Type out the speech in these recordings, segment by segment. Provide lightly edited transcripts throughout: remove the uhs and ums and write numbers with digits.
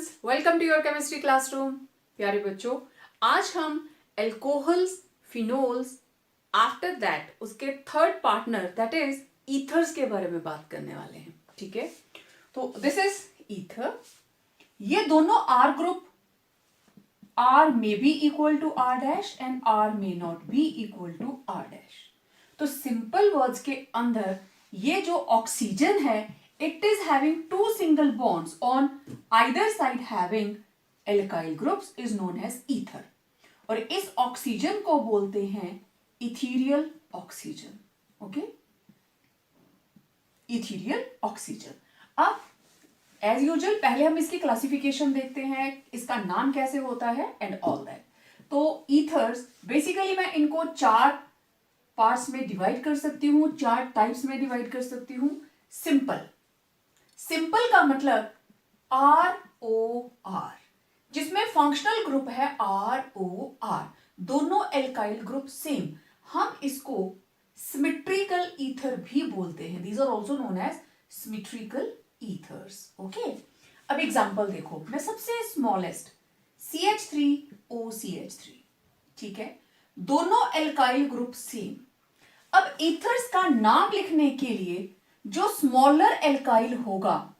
Students, welcome to your chemistry classroom. प्यारे बच्चों, आज हम एल्कोहल्स, फिनोल्स, आफ्टर दैट उसके third partner that is ethers के बारे में बात करने वाले हैं। ठीक है, तो दिस इज ईथर। ये दोनों R group R may be equal to R dash and R may not be equal to R dash. तो सिंपल वर्ड्स के अंदर ये जो ऑक्सीजन है, it is having two single bonds on either side having alkyl groups is known as ether। और इस oxygen को बोलते हैं ethereal oxygen. Okay, ethereal oxygen. अब एज यूजुअल पहले हम इसकी क्लासिफिकेशन देखते हैं, इसका नाम कैसे होता है एंड ऑल दैट। तो ईथर्स बेसिकली मैं इनको चार पार्ट्स में डिवाइड कर सकती हूं, चार टाइप्स में डिवाइड कर सकती हूं। सिंपल का मतलब ROR, जिसमें फंक्शनल ग्रुप है ROR, दोनों एल्काइल ग्रुप सेम। हम इसको सिमेट्रिकल ईथर भी बोलते हैं। These are also known as symmetrical ethers. Okay, अब एग्जांपल देखो, मैं सबसे स्मॉलेस्ट CH3OCH3, ठीक है, दोनों एल्काइल ग्रुप सेम। अब ईथर्स का नाम लिखने के लिए जो स्मॉलर एल्काइल होगा,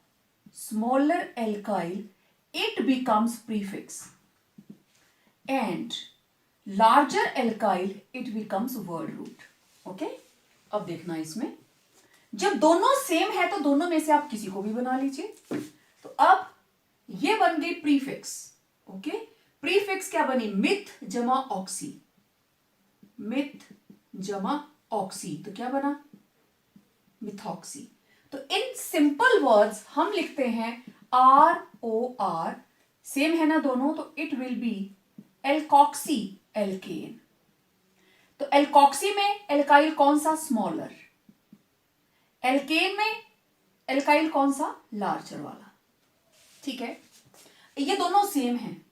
smaller alkyl, it becomes prefix and larger alkyl it becomes word root. Okay, अब देखना इसमें जब दोनों सेम है तो दोनों में से आप किसी को भी बना लीजिए। तो अब ये बन गई प्रीफिक्स। ओके, प्रीफिक्स क्या बनी? मिथ जमा ऑक्सी, मिथ जमा ऑक्सी, तो क्या बना? मिथॉक्सी। तो इन सिंपल वर्ड्स हम लिखते हैं ROR, सेम है ना दोनों, तो it will be alkoxy alkane. तो एल्कॉक्सी में एल्काइल कौन सा? स्मॉलर। एल्केन में एल्काइल कौन सा? लार्जर वाला। ठीक है, ये दोनों सेम हैं,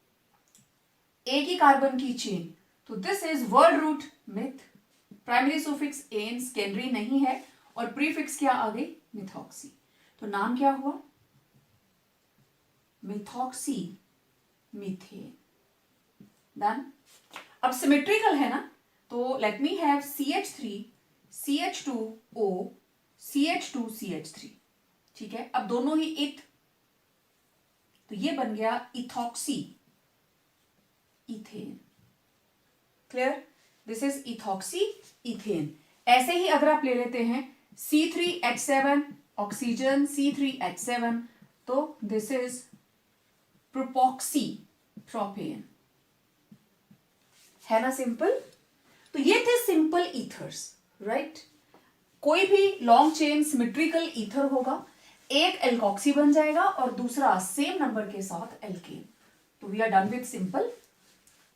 एक ही कार्बन की चेन। तो this is word root meth, primary suffix ane, secondary नहीं है, और प्रीफिक्स क्या आ गई? मिथॉक्सी। तो नाम क्या हुआ? Methoxy methane. डन। अब सिमेट्रिकल है ना, तो let me have CH3 CH2O CH2 CH3। ठीक है, अब दोनों ही इथ, तो ये बन गया ethoxy ethane. Clear? This is ethoxy ethane. ऐसे ही अगर आप ले लेते हैं C3H7 ऑक्सीजन, C3H7, तो दिस इज प्रोपॉक्सी प्रोपेन। है ना सिंपल? तो ये थे सिंपल ईथर्स, राइट। कोई भी लॉन्ग चेन सिमेट्रिकल ईथर होगा, एक एल्कॉक्सी बन जाएगा और दूसरा सेम नंबर के साथ एल्केन। तो we are done with simple.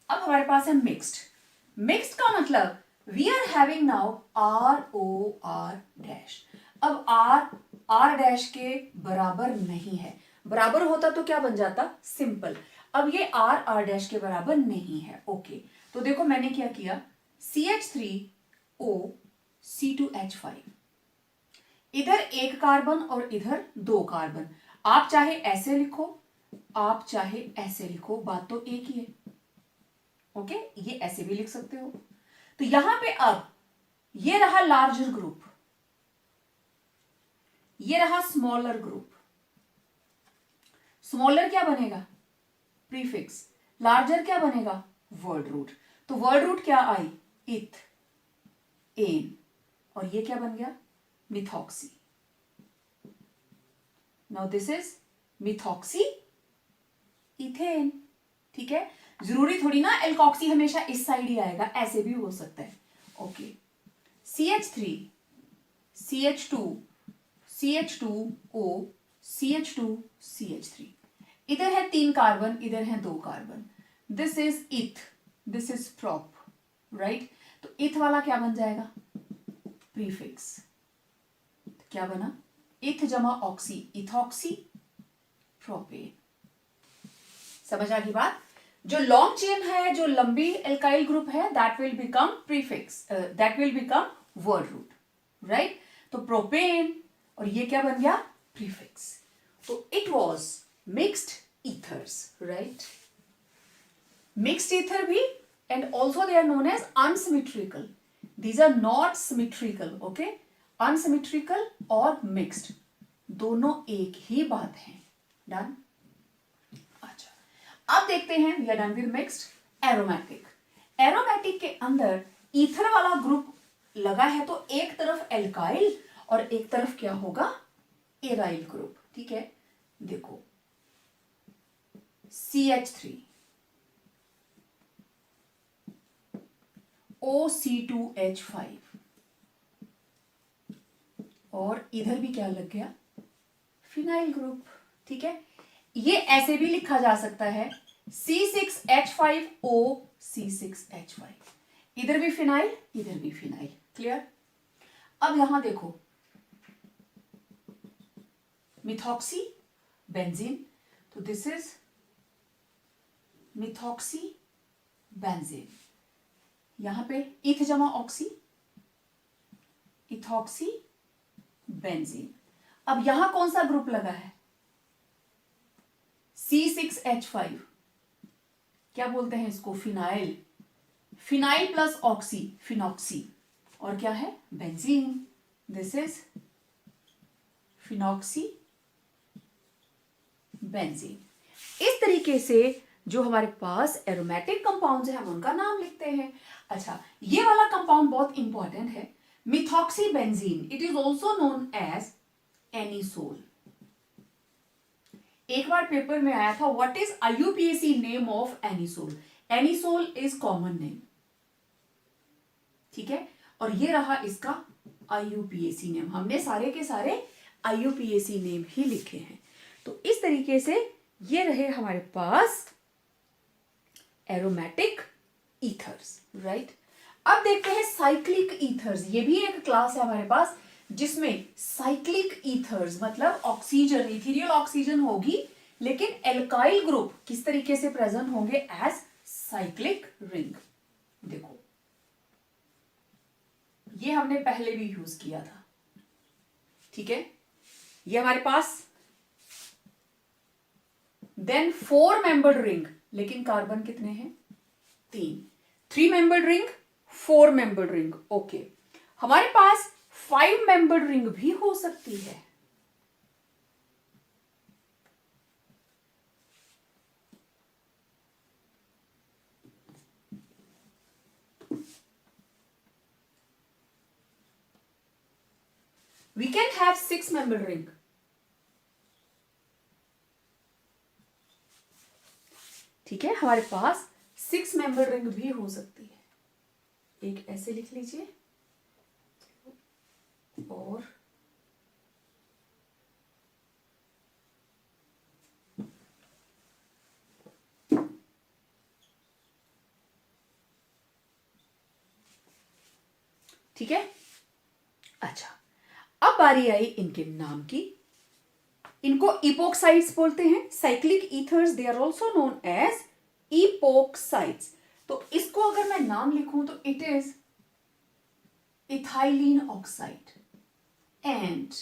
अब हमारे पास है मिक्स्ड। मिक्स्ड का मतलब we are having now ROR dash. अब R डैश के बराबर नहीं है, बराबर होता तो क्या बन जाता? सिंपल। अब ये R डैश के बराबर नहीं है। ओके, तो देखो मैंने क्या किया, CH3O C2H5, इधर एक कार्बन और इधर दो कार्बन। आप चाहे ऐसे लिखो, आप चाहे ऐसे लिखो, बात तो एक ही है। ओके, ये ऐसे भी लिख सकते हो। तो यहां पे अब ये रहा लार्जर ग्रुप, ये रहा स्मॉलर ग्रुप। स्मॉलर क्या बनेगा? प्रीफिक्स। लार्जर क्या बनेगा? Word root. तो वर्ड रूट क्या आई? इथ, एन, और ये क्या बन गया? Methoxy. Now this is methoxy ethane. ठीक है, जरूरी थोड़ी ना एल्कॉक्सी हमेशा इस साइड ही आएगा, ऐसे भी हो सकता है। Okay, CH3 CH2 CH2O CH2 CH3, इधर है तीन कार्बन, इधर है दो कार्बन। दिस इज इथ, दिस इज प्रोप, राइट। तो इथ वाला क्या बन जाएगा? प्रीफिक्स। तो क्या बना? इथ जमा ऑक्सी, इथॉक्सी प्रोपेन। समझ आ गई बात? जो लॉन्ग चेन है, जो लंबी एल्काइल ग्रुप है, that will become prefix, that will become word root, right. तो प्रोपेन, और ये क्या बन गया? प्रीफिक्स। तो it was mixed ethers, right? Mixed ether भी, and also they are known as unsymmetrical. These are not symmetrical, okay? Unsymmetrical और mixed दोनों एक ही बात है. डन. अच्छा, अब देखते हैं, we are done with mixed. Aromatic. Aromatic के अंदर ईथर वाला ग्रुप लगा है तो एक तरफ एल्काइल और एक तरफ क्या होगा, एराइल ग्रुप. ठीक है, देखो CH3 OC2H5 और इधर भी क्या लग गया, फिनाइल ग्रुप. ठीक है, ये ऐसे भी लिखा जा सकता है C6H5O C6H5. इधर भी फिनाइल, इधर भी फिनाइल. क्लियर. अब यहां देखो मिथॉक्सी बेंजीन, तो दिस इज मिथॉक्सी बेंजीन. यहां पे इथ जमा ऑक्सी, इथॉक्सी बेंजीन. अब यहां कौन सा ग्रुप लगा है, C6H5. क्या बोलते हैं इसको, phenyl. Phenyl plus oxy, phenoxy. और क्या है, benzene. This is phenoxy benzene. इस तरीके से जो हमारे पास एरोमेटिक कंपाउंड्स हैं हम उनका नाम लिखते हैं. अच्छा, ये वाला कंपाउंड बहुत इंपॉर्टेंट है, methoxy benzene. It is also known as anisole. एक बार पेपर में आया था, what is IUPAC name of anisole. Anisole is common name. ठीक है, और ये रहा इसका IUPAC नेम. हमने सारे के सारे IUPAC नेम ही लिखे हैं. तो इस तरीके से ये रहे हमारे पास एरोमेटिक ईथर्स, राइट. अब देखते हैं साइक्लिक ईथर्स. ये भी एक क्लास है हमारे पास जिसमें साइक्लिक ईथर्स मतलब ऑक्सीजन, इथीरियल ऑक्सीजन होगी, लेकिन एल्काइल ग्रुप किस तरीके से प्रेजेंट होंगे, एज साइक्लिक रिंग. देखो ये हमने पहले भी यूज किया था. ठीक है, ये हमारे पास देन 4 मेंबर्ड रिंग, लेकिन कार्बन कितने हैं, 3. 3 membered ring, 4 membered ring. Okay, हमारे पास 5 मेंबर्ड रिंग भी हो सकती है. We can have 6 membered ring. ठीक है, हमारे पास 6 मेंबर्ड रिंग भी हो सकती है. एक ऐसे लिख लीजिए और ठीक है. अच्छा, अब बारी आई इनके नाम की. इनको इपोक्साइड्स बोलते हैं. Cyclic ethers they are also known as epoxides. तो इसको अगर मैं नाम लिखूं तो it is ethylene oxide and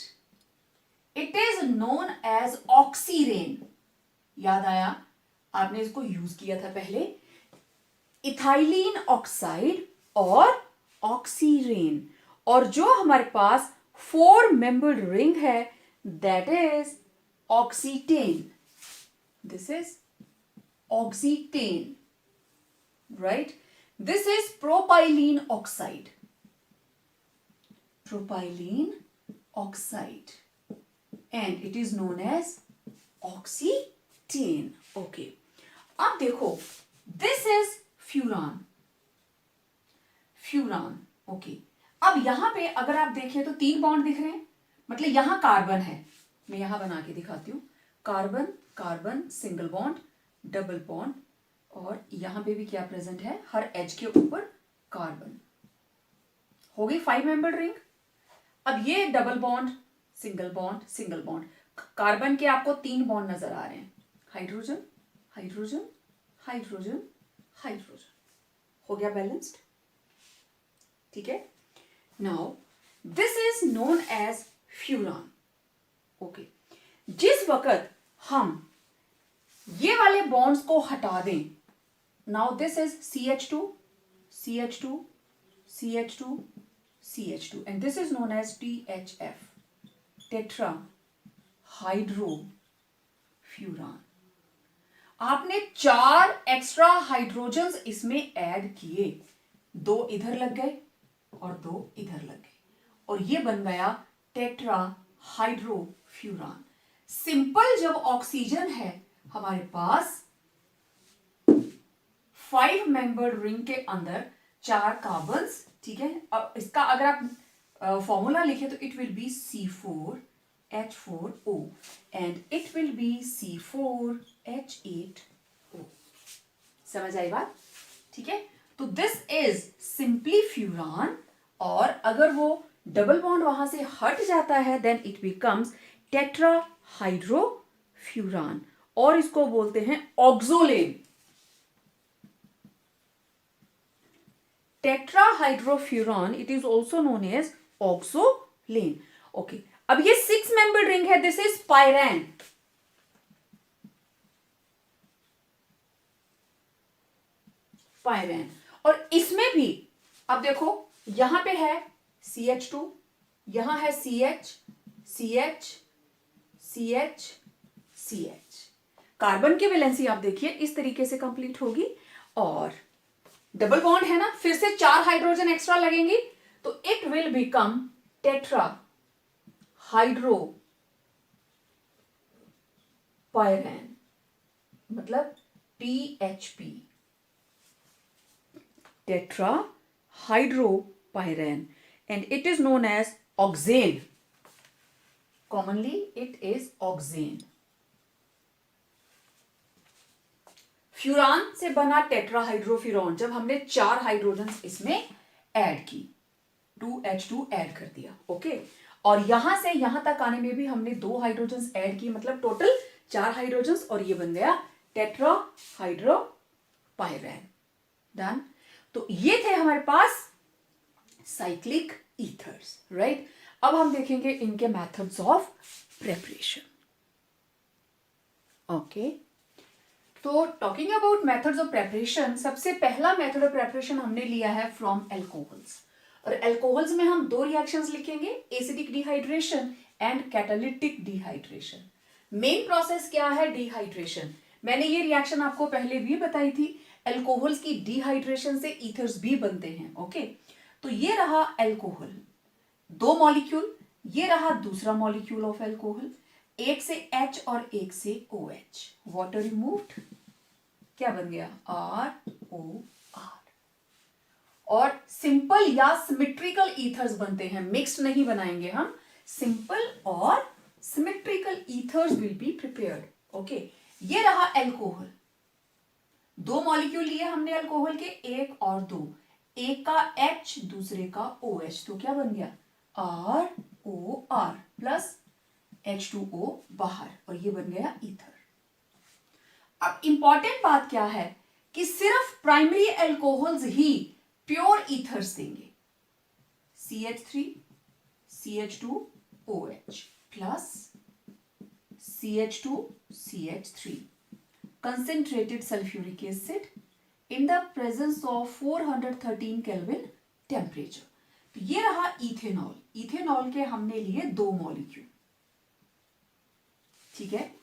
it is known as oxirane. याद आया, आपने इसको यूज किया था पहले. इथाइलिन ऑक्साइड और ऑक्सीरेन. और जो हमारे पास 4 मेंबर्ड रिंग है that is oxetane. This is oxetane, right. This is propylene oxide. Propylene oxide and it is known as oxetane. Okay, अब देखो this is furan. Furan. Okay, अब यहां पे अगर आप देखें तो 3 बॉन्ड दिख रहे हैं, मतलब यहां कार्बन है. मैं यहां बना के दिखाती हूं. Carbon carbon single bond, double bond, और यहां पे भी क्या प्रेजेंट है, हर एज के ऊपर कार्बन. हो गई 5 मेंबर्ड रिंग. अब ये double bond, single bond, single bond. Carbon के आपको 3 बॉन्ड नजर आ रहे हैं, हाइड्रोजन हाइड्रोजन हाइड्रोजन हाइड्रोजन. हो गया बैलेंस्ड. ठीक है. Now this is known as furan. Okay, जिस वक्त हम ये वाले बॉन्ड्स को हटा दें. Now this is CH2, CH2, CH2, CH2 and this is known as THF, tetrahydrofuran. आपने 4 एक्स्ट्रा हाइड्रोजन्स इसमें ऐड किए, 2 इधर लग गए और 2 इधर लग गए और ये बन गया टेट्रा हाइड्रोफ्यूरान. सिंपल जब ऑक्सीजन है हमारे पास 5 मेंबर्ड रिंग के अंदर 4 कार्बन्स, ठीक है. अब इसका अगर आप फॉर्मूला लिखे तो it will B C4H4O and it will B C4H8O. समझ आई बात? ठीक है. तो दिस इज सिंपली फ्यूरान और अगर वो डबल बॉन्ड वहां से हट जाता है then it becomes tetrahydrofuran और इसको बोलते हैं oxolane. Tetrahydrofuran it is also known as oxolane. Okay, अब ये 6 मेंबर्ड रिंग है, दिस इज पायरैन. पायरैन और इसमें भी अब देखो यहां पे है CH2, यहां है CH, CH, CH, CH. Carbon की वैलेंसी आप देखिए इस तरीके से कंप्लीट होगी और डबल बॉन्ड है ना, फिर से 4 हाइड्रोजन एक्स्ट्रा लगेंगी तो it will become tetrahydropyran, मतलब THP, tetrahydropyran and it is known as oxane. Commonly it is oxane. Furan से बना टेट्राहाइड्रोफ्यूरॉन जब हमने 4 हाइड्रोजन्स इसमें ऐड की, 2H2 ऐड कर दिया. ओके, और यहां से यहां तक आने में भी हमने 2 हाइड्रोजन्स ऐड की, मतलब टोटल 4 हाइड्रोजन्स और ये बन गया टेट्राहाइड्रोपायरैन. डन. तो ये थे हमारे पास साइक्लिक ईथर्स, राइट. अब हम देखेंगे इनके मेथड्स ऑफ प्रेपरेशन. ओके, तो talking about methods of preparation, सबसे पहला मेथड ऑफ प्रेपरेशन हमने लिया है फ्रॉम एल्कोहल्स और एल्कोहल्स में हम 2 रिएक्शंस लिखेंगे, acidic dehydration and catalytic dehydration. Main process क्या है? डिहाइड्रेशन. मैंने ये रिएक्शन आपको पहले भी बताई थी. एल्कोहल्स की डिहाइड्रेशन से ईथर्स भी बनते हैं. ओके, तो ये रहा एल्कोहल, 2 मॉलिक्यूल, ये रहा दूसरा मॉलिक्यूल ऑफ एल्कोहल, एक से H और एक से OH. वाटर रिमूव्ड, क्या बन गया? ROR. और सिंपल या सिमेट्रिकल ईथर्स बनते हैं, मिक्स्ड नहीं बनाएंगे हम. सिंपल और symmetrical ethers will be prepared. Okay, ये रहा एल्कोहल, 2 मॉलिक्यूल लिए हमने एल्कोहल के, 1 और 2, एक का H दूसरे का OH, तो क्या बन गया? ROR प्लस H2O बाहर और ये बन गया ईथर. अब इंपॉर्टेंट बात क्या है कि सिर्फ प्राइमरी एल्कोहल्स ही प्योर ईथर्स देंगे. CH3, CH2OH plus CH2, CH3, concentrated sulfuric acid in the presence of 413 Kelvin temperature. तो ये रहा इथेनॉल. इथेनॉल के हमने लिए 2 मॉलिक्यूल. ठीक है,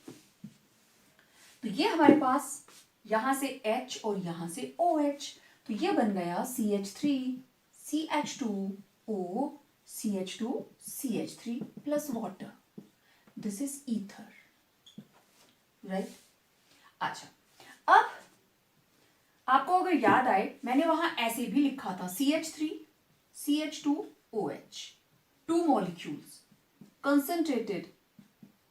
तो ये हमारे पास यहां से H और यहां से OH, तो ये बन गया CH3, CH2O, CH2, CH3 plus water. This is ether, right. अच्छा, अब आपको अगर याद आए मैंने वहां ऐसे भी लिखा था CH3, CH2OH, 2 molecules, concentrated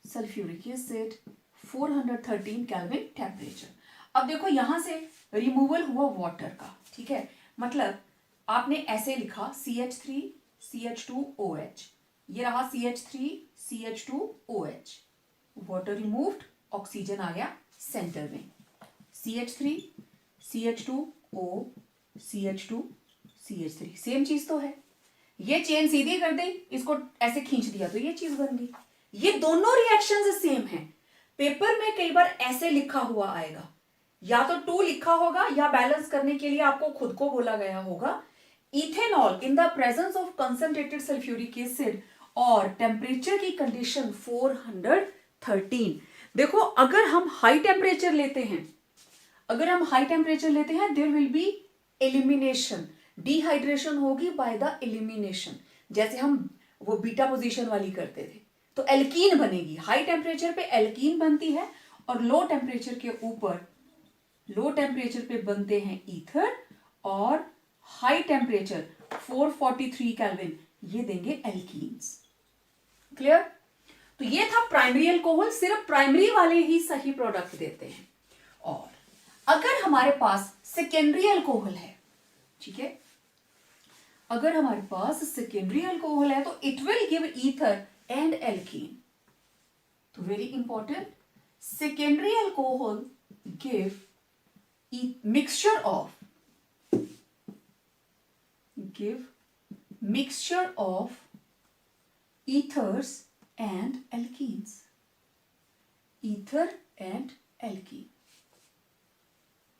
sulfuric acid, 413 Kelvin temperature. अब देखो यहां से रिमूवल हुआ वाटर का, ठीक है, मतलब आपने ऐसे लिखा CH3, CH2OH, ये रहा CH3, CH2OH, water removed, oxygen आ गया सेंटर में, CH3, CH2O, CH2, CH3, same चीज तो है. ये चेन सीधी कर दी, इसको ऐसे खींच दिया तो ये चीज बन गई. ये दोनों रिएक्शंस सेम हैं, पेपर में कई बार ऐसे लिखा हुआ आएगा, या तो 2 लिखा होगा या बैलेंस करने के लिए आपको खुद को बोला गया होगा ethanol in the presence of concentrated sulphuric acid और टेम्परेचर की कंडीशन 413। देखो अगर हम हाई टेम्परेचर लेते हैं, there will be elimination, dehydration होगी बाय द एलिमिनेशन। जैसे हम वो बीटा पोजीशन वाली करते थे तो एल्कीन बनेगी, हाई टेम्परेचर पे एल्कीन बनती है और लो टेम्परेचर पे बनते हैं ईथर, और हाई टेम्परेचर 443 केल्विन ये देंगे एल्कीन्स। क्लियर? तो ये था प्राइमरी अल्कोहल, सिर्फ प्राइमरी वाले ही सही प्रोडक्ट देते हैं। और अगर हमारे पास सेकेंडरी अल्कोहल है, ठीक है, अगर हमारे पास सेकेंडरी अल्कोहल है तो it will give ether and alkene. तो very important, secondary alcohol give mixture of ethers and alkenes, ether and alkene।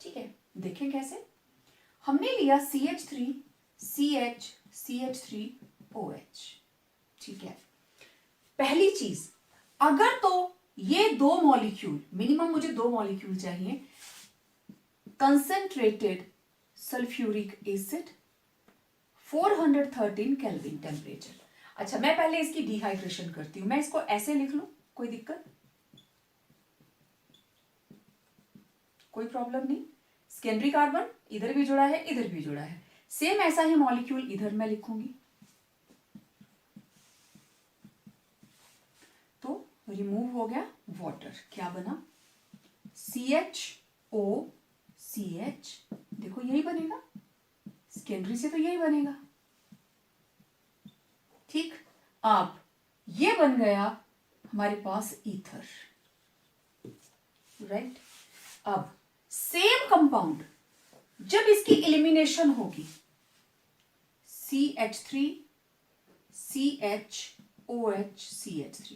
ठीक है, देखें कैसे। हमने लिया CH3 CH CH3OH, ठीक है। पहली चीज, अगर तो ये 2 मॉलिक्यूल, मिनिमम मुझे 2 मॉलिक्यूल चाहिए, concentrated sulphuric acid 413 kelvin temperature. अच्छा, मैं पहले इसकी डिहाइड्रेशन करती हूं, मैं इसको ऐसे लिख लूं, कोई दिक्कत, कोई प्रॉब्लम नहीं। सेकेंडरी कार्बन इधर भी जुड़ा है, इधर भी जुड़ा है, सेम ऐसा ही मॉलिक्यूल इधर मैं लिखूंगी। तो रिमूव हो गया वाटर, क्या बना CHO CH, देखो यही बनेगा, सेकेंडरी से तो यही बनेगा। ठीक, अब ये बन गया हमारे पास ईथर, राइट। अब सेम कंपाउंड जब इसकी एलिमिनेशन होगी, CH3 CHOH CH3,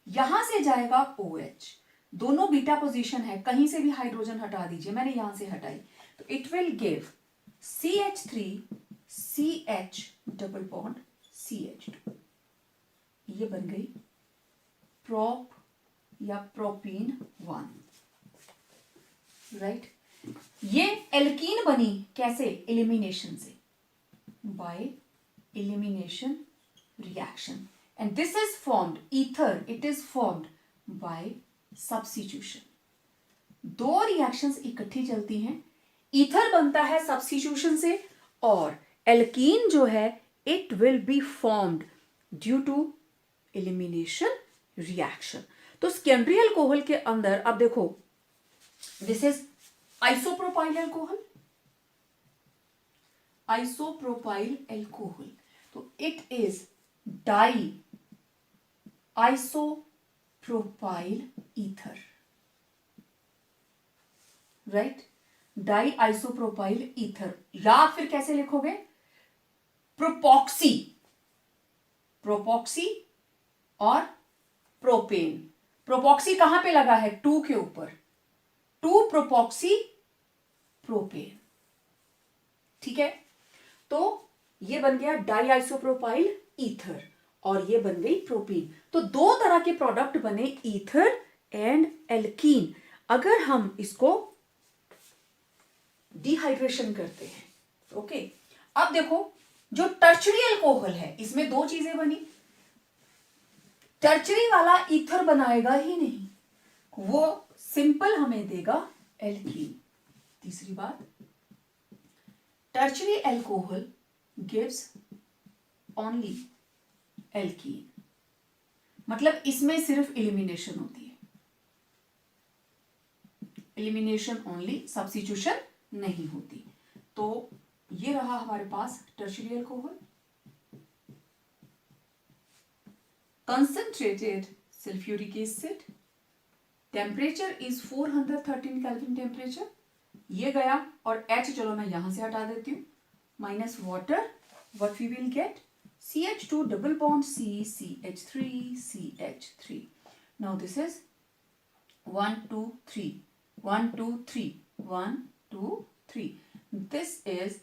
यहां से जाएगा OH, दोनों बीटा पोजीशन है, कहीं से भी हाइड्रोजन हटा दीजिए, मैंने यहां से हटाई, तो it will give CH3 CH double bond CH2, ये बन गई प्रोप या प्रोपीन 1, राइट। ये एल्कीन बनी कैसे, एलिमिनेशन से, by elimination reaction, and this is formed ether, it is formed by substitution. 2 reactions इकट्ठी चलती हैं, ईथर बनता है सब्स्टिट्यूशन से, और एल्कीन जो है it will be formed due to elimination reaction. तो सेकेंडरी अल्कोहल के अंदर अब देखो, दिस इज आइसोप्रोपाइल अल्कोहल, तो it is di isopropyl ether, right, di isopropyl ether, या फिर कैसे लिखोगे, प्रोपॉक्सी और प्रोपेन। प्रोपॉक्सी कहां पे लगा है, 2 के ऊपर, 2 प्रोपॉक्सी प्रोपेन, ठीक है। तो ये बन गया डाई आइसोप्रोपाइल ईथर और ये बन गई प्रोपीन। तो 2 तरह के प्रोडक्ट बने, ईथर एंड एल्कीन। अगर हम इसको डिहाइड्रेशन करते हैं, ओके। अब देखो, जो टर्शरी अल्कोहल है इसमें 2 चीजें बनी, टर्शरी वाला ईथर बनाएगा ही नहीं, वो सिंपल हमें देगा एल्कीन। तीसरी बात, tertiary alcohol gives only alkene, मतलब इसमें सिर्फ एलिमिनेशन होती है, एलिमिनेशन ओनली, सब्स्टिट्यूशन नहीं होती। तो ये रहा हमारे पास tertiary alcohol, concentrated sulfuric acid, temperature is 413 kelvin temperature, ये गया, और H चलो मैं यहां से हटा देती हूं, minus water, what we will get, CH2 double bond C, CH3 CH3, now this is 1 2 3 1 2 3 1 2 3. This is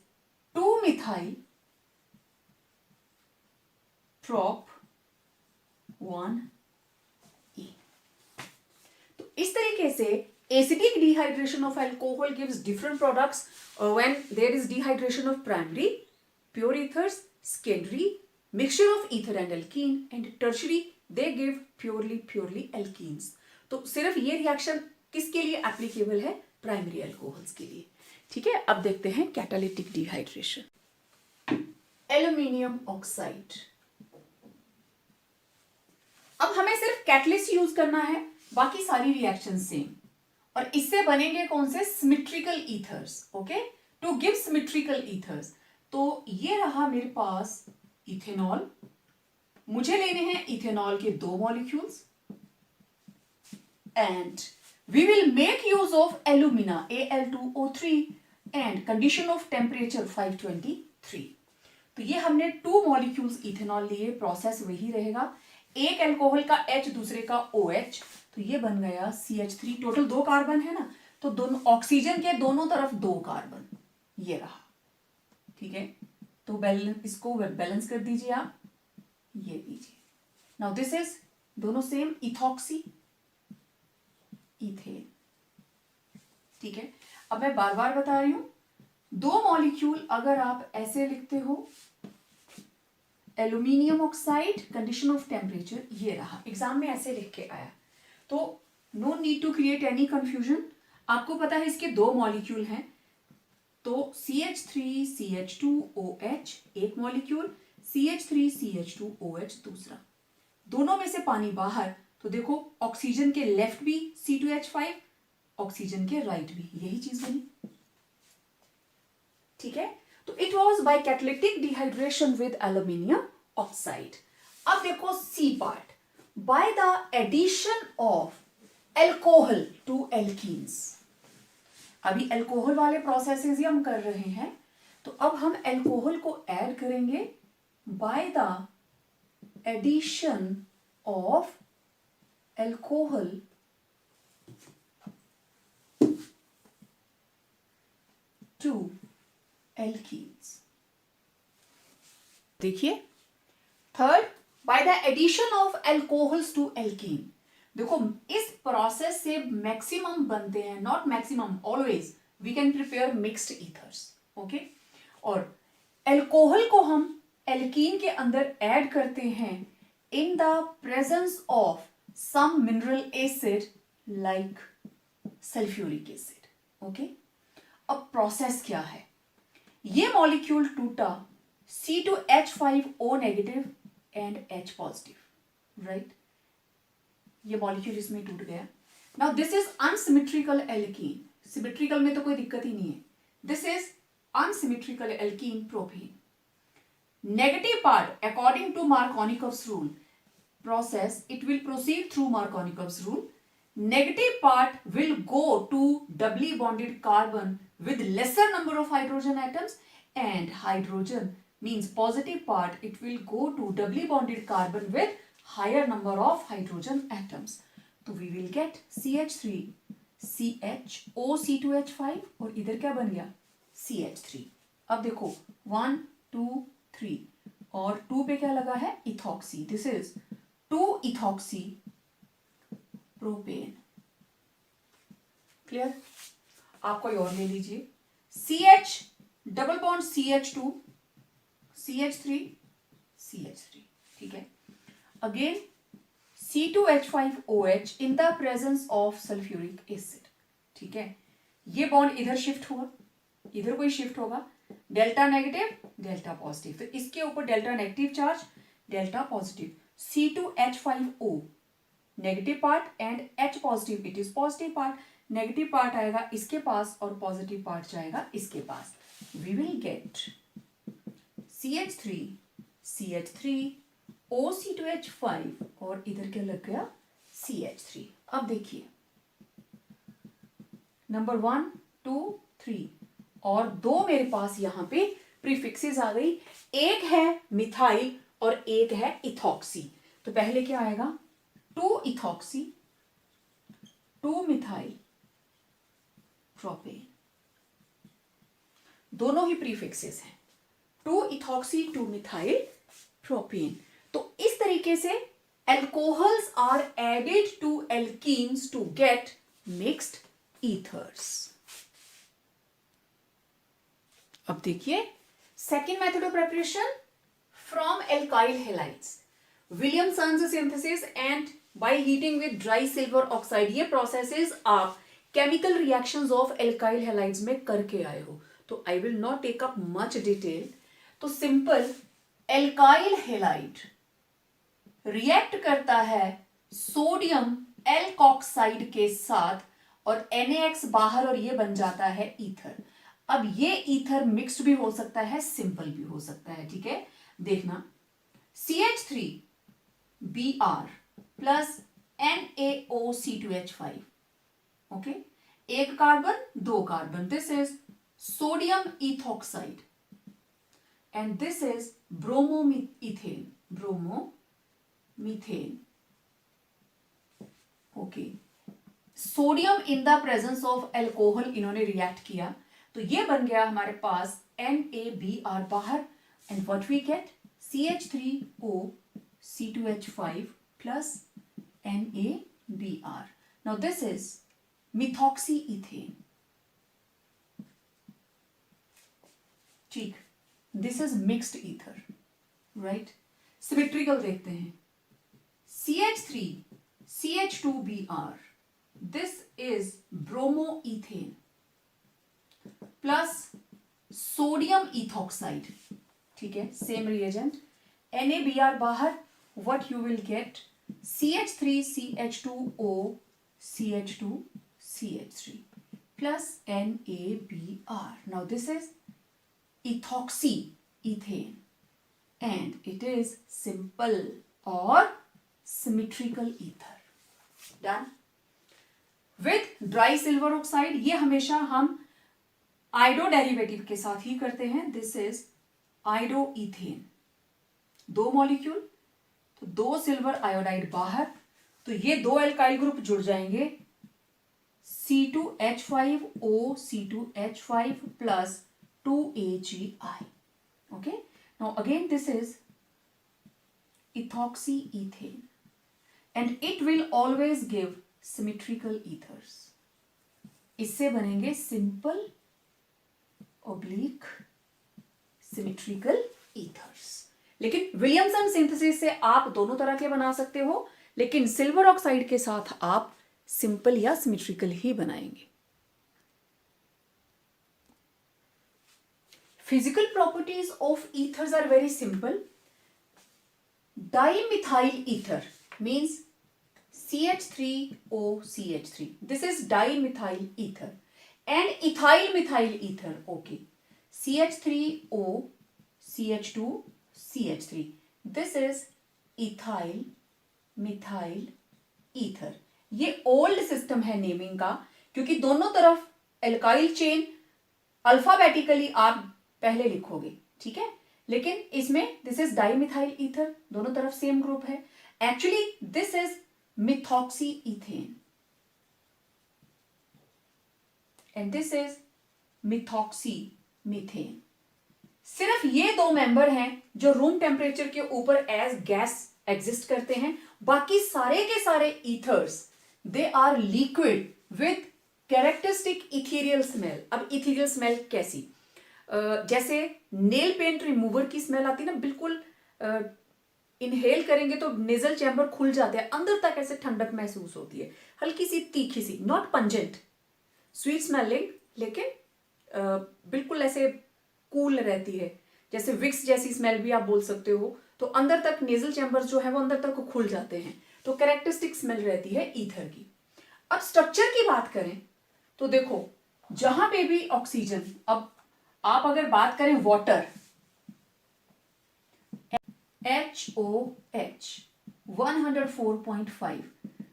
2 methyl prop 1 E. तो इस तरीके से acidic dehydration of alcohol gives different products when there is dehydration of primary, pure ethers, secondary, mixture of ether and alkene, and tertiary they give purely alkenes. तो सिर्फ ये reaction किसके लिए applicable है? प्राइमरी अल्कोहल्स के लिए. ठीक है, अब देखते हैं कैटालिटिक डिहाइड्रेशन. Aluminium oxide. अब हमें सिर्फ कैटलिस्ट यूज करना है, बाकी सारी रिएक्शन सेम. और इससे बनेंगे कौन से? Symmetrical ethers. Okay, to give symmetrical ethers. तो ये रहा मेरे पास इथेनॉल. मुझे लेने हैं इथेनॉल के 2 molecules and we will make use of alumina Al2O3 and condition of temperature 523. तो ये हमने 2 मॉलिक्यूल्स इथेनॉल लिए, प्रोसेस वही रहेगा. एक अल्कोहल का H, दूसरे का OH, तो ये बन गया CH3. टोटल 2 कार्बन है ना, तो दोनों ऑक्सीजन के दोनों तरफ 2 कार्बन. ये रहा. ठीक है, तो बैलेंस, इसको बैलेंस कर दीजिए आप, ये दीजिए. नाउ दिस इज दोनों सेम, इथॉक्सी इथेन. ठीक है, अब मैं बार बार बता रही हूं, 2 मॉलिक्यूल अगर आप ऐसे लिखते हो, aluminium oxide, condition of temperature, ये रहा. एग्जाम में ऐसे लिख के आया, तो no need to create any confusion. आपको पता है इसके 2 मॉलिक्यूल हैं, तो CH3CH2OH एक मॉलिक्यूल, CH3CH2OH दूसरा. दोनों में से पानी बाहर, तो देखो ऑक्सीजन के लेफ्ट भी C2H5, ऑक्सीजन के राइट भी, यही चीज बनी. ठीक है, तो it was by catalytic dehydration with aluminium oxide. अब देखो C part, by the addition of alcohol to alkenes. अभी एल्कोहल वाले प्रोसेसेस ही हम कर रहे हैं, तो अब हम एल्कोहल को ऐड करेंगे by the addition of alcohol to alkenes. देखिए, third, by the addition of alcohols to alkene. देखो इस प्रोसेस से मैक्सिमम बनते हैं, not maximum, always we can prepare mixed ethers. Okay, और एल्कोहल को हम एल्कीन के अंदर ऐड करते हैं in the presence of some mineral acid like sulphuric acid. Okay, अब प्रोसेस क्या है? ये मॉलिक्यूल टूटा, C2H5O negative and H positive, right. ये मॉलिक्यूल इसमें टूट गया. Now this is unsymmetrical alkene. Symmetrical में तो कोई दिक्कत ही नहीं है. This is unsymmetrical alkene propene. Negative part according to Markovnikov's rule process, it will proceed through Markovnikov's rule. Negative part will go to doubly bonded carbon with lesser number of hydrogen atoms, and hydrogen means positive part, it will go to doubly bonded carbon with higher number of hydrogen atoms. So we will get CH3 CH OC2H5 और इधर क्या बन गया? CH3. अब देखो 1 2 3 और 2 पे क्या लगा है? Ethoxy. This is 2 ethoxy propane. Clear? आप कोई और ले लीजिए. CH double bond CH2 CH3 CH3. ठीक है. Again C2H5OH in the presence of sulphuric acid. ठीक है, ये बॉन्ड इधर शिफ्ट हुआ, इधर कोई शिफ्ट होगा, डेल्टा नेगेटिव डेल्टा पॉजिटिव. तो इसके ऊपर delta negative charge, delta positive. C2H5O negative part and H positive, it is positive part. Negative part आएगा इसके पास और पॉजिटिव पार्ट जाएगा इसके पास. We will get CH3 CH3 OC2H5 और इधर क्या लग गया? CH3. अब देखिए नंबर 1 2 3 और 2 मेरे पास यहां पे प्रीफिक्सेस आ गई. एक है मिथाइल और एक है इथॉक्सी. तो पहले क्या आएगा? 2 इथॉक्सी 2-मिथाइल प्रोपेन, दोनों ही प्रीफिक्सेस हैं, 2-इथॉक्सी 2-मिथाइल प्रोपेन। तो इस तरीके से alcohols are added to alkenes to get mixed ethers. अब देखिए second method of preparation from alkyl halides, Williamson's synthesis and by heating with dry silver oxide. ये प्रोसेसेस आप chemical reactions of alkyl halides में करके आए हो, तो I will not take up much detail. तो सिंपल एल्काइल हैलाइड रिएक्ट करता है सोडियम एल्कोक्साइड के साथ और NaX बाहर और ये बन जाता है ईथर। अब ये ईथर मिक्स्ड भी हो सकता है, सिंपल भी हो सकता है, ठीक है। देखना CH3Br प्लस NaOC2H5, ओके, एक कार्बन दो carbon, this is sodium ethoxide and this is bromomethane, okay, sodium in the presence of alcohol इन्होंने रिएक्ट किया, तो ये बन गया हमारे पास NaBr बाहर, and what we get CH3OC2H5 plus NaBr। Now this is methoxy ethane, ठीक, this is mixed ether, right. Symmetrical देखते हैं, CH3CH2Br, this is bromoethane plus sodium ethoxide, ठीक है, सेम रिएजेंट, NaBr बाहर, what you will gate CH3CH2OCH2CH3 plus NaBr। Now this is ethoxy ethane and it is simple or symmetrical ether. Done. With dry silver oxide, ये हमेशा हम आइडो derivative के साथ ही करते हैं, दिस इज आइडोइथेन, दो मॉलिक्यूल, तो दो सिल्वर आयोडाइड बाहर, तो ये दो एल्काइल ग्रुप जुड़ जाएंगे C2H5OC2H5 plus 2AgI. Okay, now again this is ethoxy ethane and it will always give symmetrical ethers. इससे बनेंगे simple oblique symmetrical ethers। लेकिन विलियमसन सिंथेसिस से आप दोनों तरह के बना सकते हो, लेकिन सिल्वर ऑक्साइड के साथ आप सिंपल या सिमेट्रिकल ही बनाएंगे। Physical properties of ethers are very simple. Dimethyl ether means CH3OCH3. This is dimethyl ether. And ethyl methyl ether, okay, CH3OCH2CH3. This is ethyl methyl ether. ये ओल्ड सिस्टम है naming का, क्योंकि दोनों तरफ alkyl chain alphabetically आप पहले लिखोगे, ठीक है, लेकिन इसमें दिस इज डाइमिथाइल ईथर, दोनों तरफ सेम ग्रुप है। Actually this is methoxy ethane and this is methoxy methane. सिर्फ ये दो मेंबर हैं जो रूम टेम्परेचर के ऊपर एज गैस एग्जिस्ट करते हैं, बाकी सारे के सारे ethers they are liquid with characteristic ethereal smell. अब इथेरियल स्मेल कैसी, जैसे नेल पेंट रिमूवर की स्मेल आती है ना, बिल्कुल इनहेल करेंगे तो नेजल चैम्बर खुल जाते हैं, अंदर तक ऐसे ठंडक महसूस होती है, हल्की सी तीखी सी, नॉट पंजेंट, स्वीट स्मेलिंग, लेकिन बिल्कुल ऐसे कूल रहती है, जैसे विक्स जैसी स्मेल भी आप बोल सकते हो। तो अंदर तक नेजल चैम्बर जो है वो अंदर तक खुल जाते हैं, तो कैरेक्टरिस्टिक स्मेल रहती है ईथर की। अब स्ट्रक्चर की बात करें तो देखो, जहां पे भी ऑक्सीजन, अब आप अगर बात करें water, HOH 104.5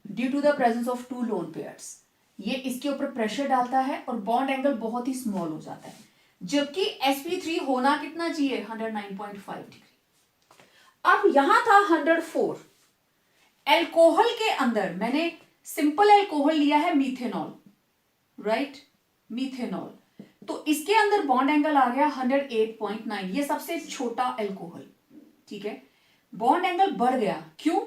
due to the presence of two lone pairs, ये इसके ऊपर प्रेशर डालता है और बॉन्ड एंगल बहुत ही स्मॉल हो जाता है, जबकि sp3 होना कितना चाहिए 109.5 डिग्री। अब यहां था 104, एल्कोहल के अंदर मैंने सिंपल अल्कोहल लिया है मीथेनॉल, राइट, मीथेनॉल, तो इसके अंदर बॉन्ड एंगल आ गया 108.9, ये सबसे छोटा अल्कोहल, ठीक है। बॉन्ड एंगल बढ़ गया, क्यों?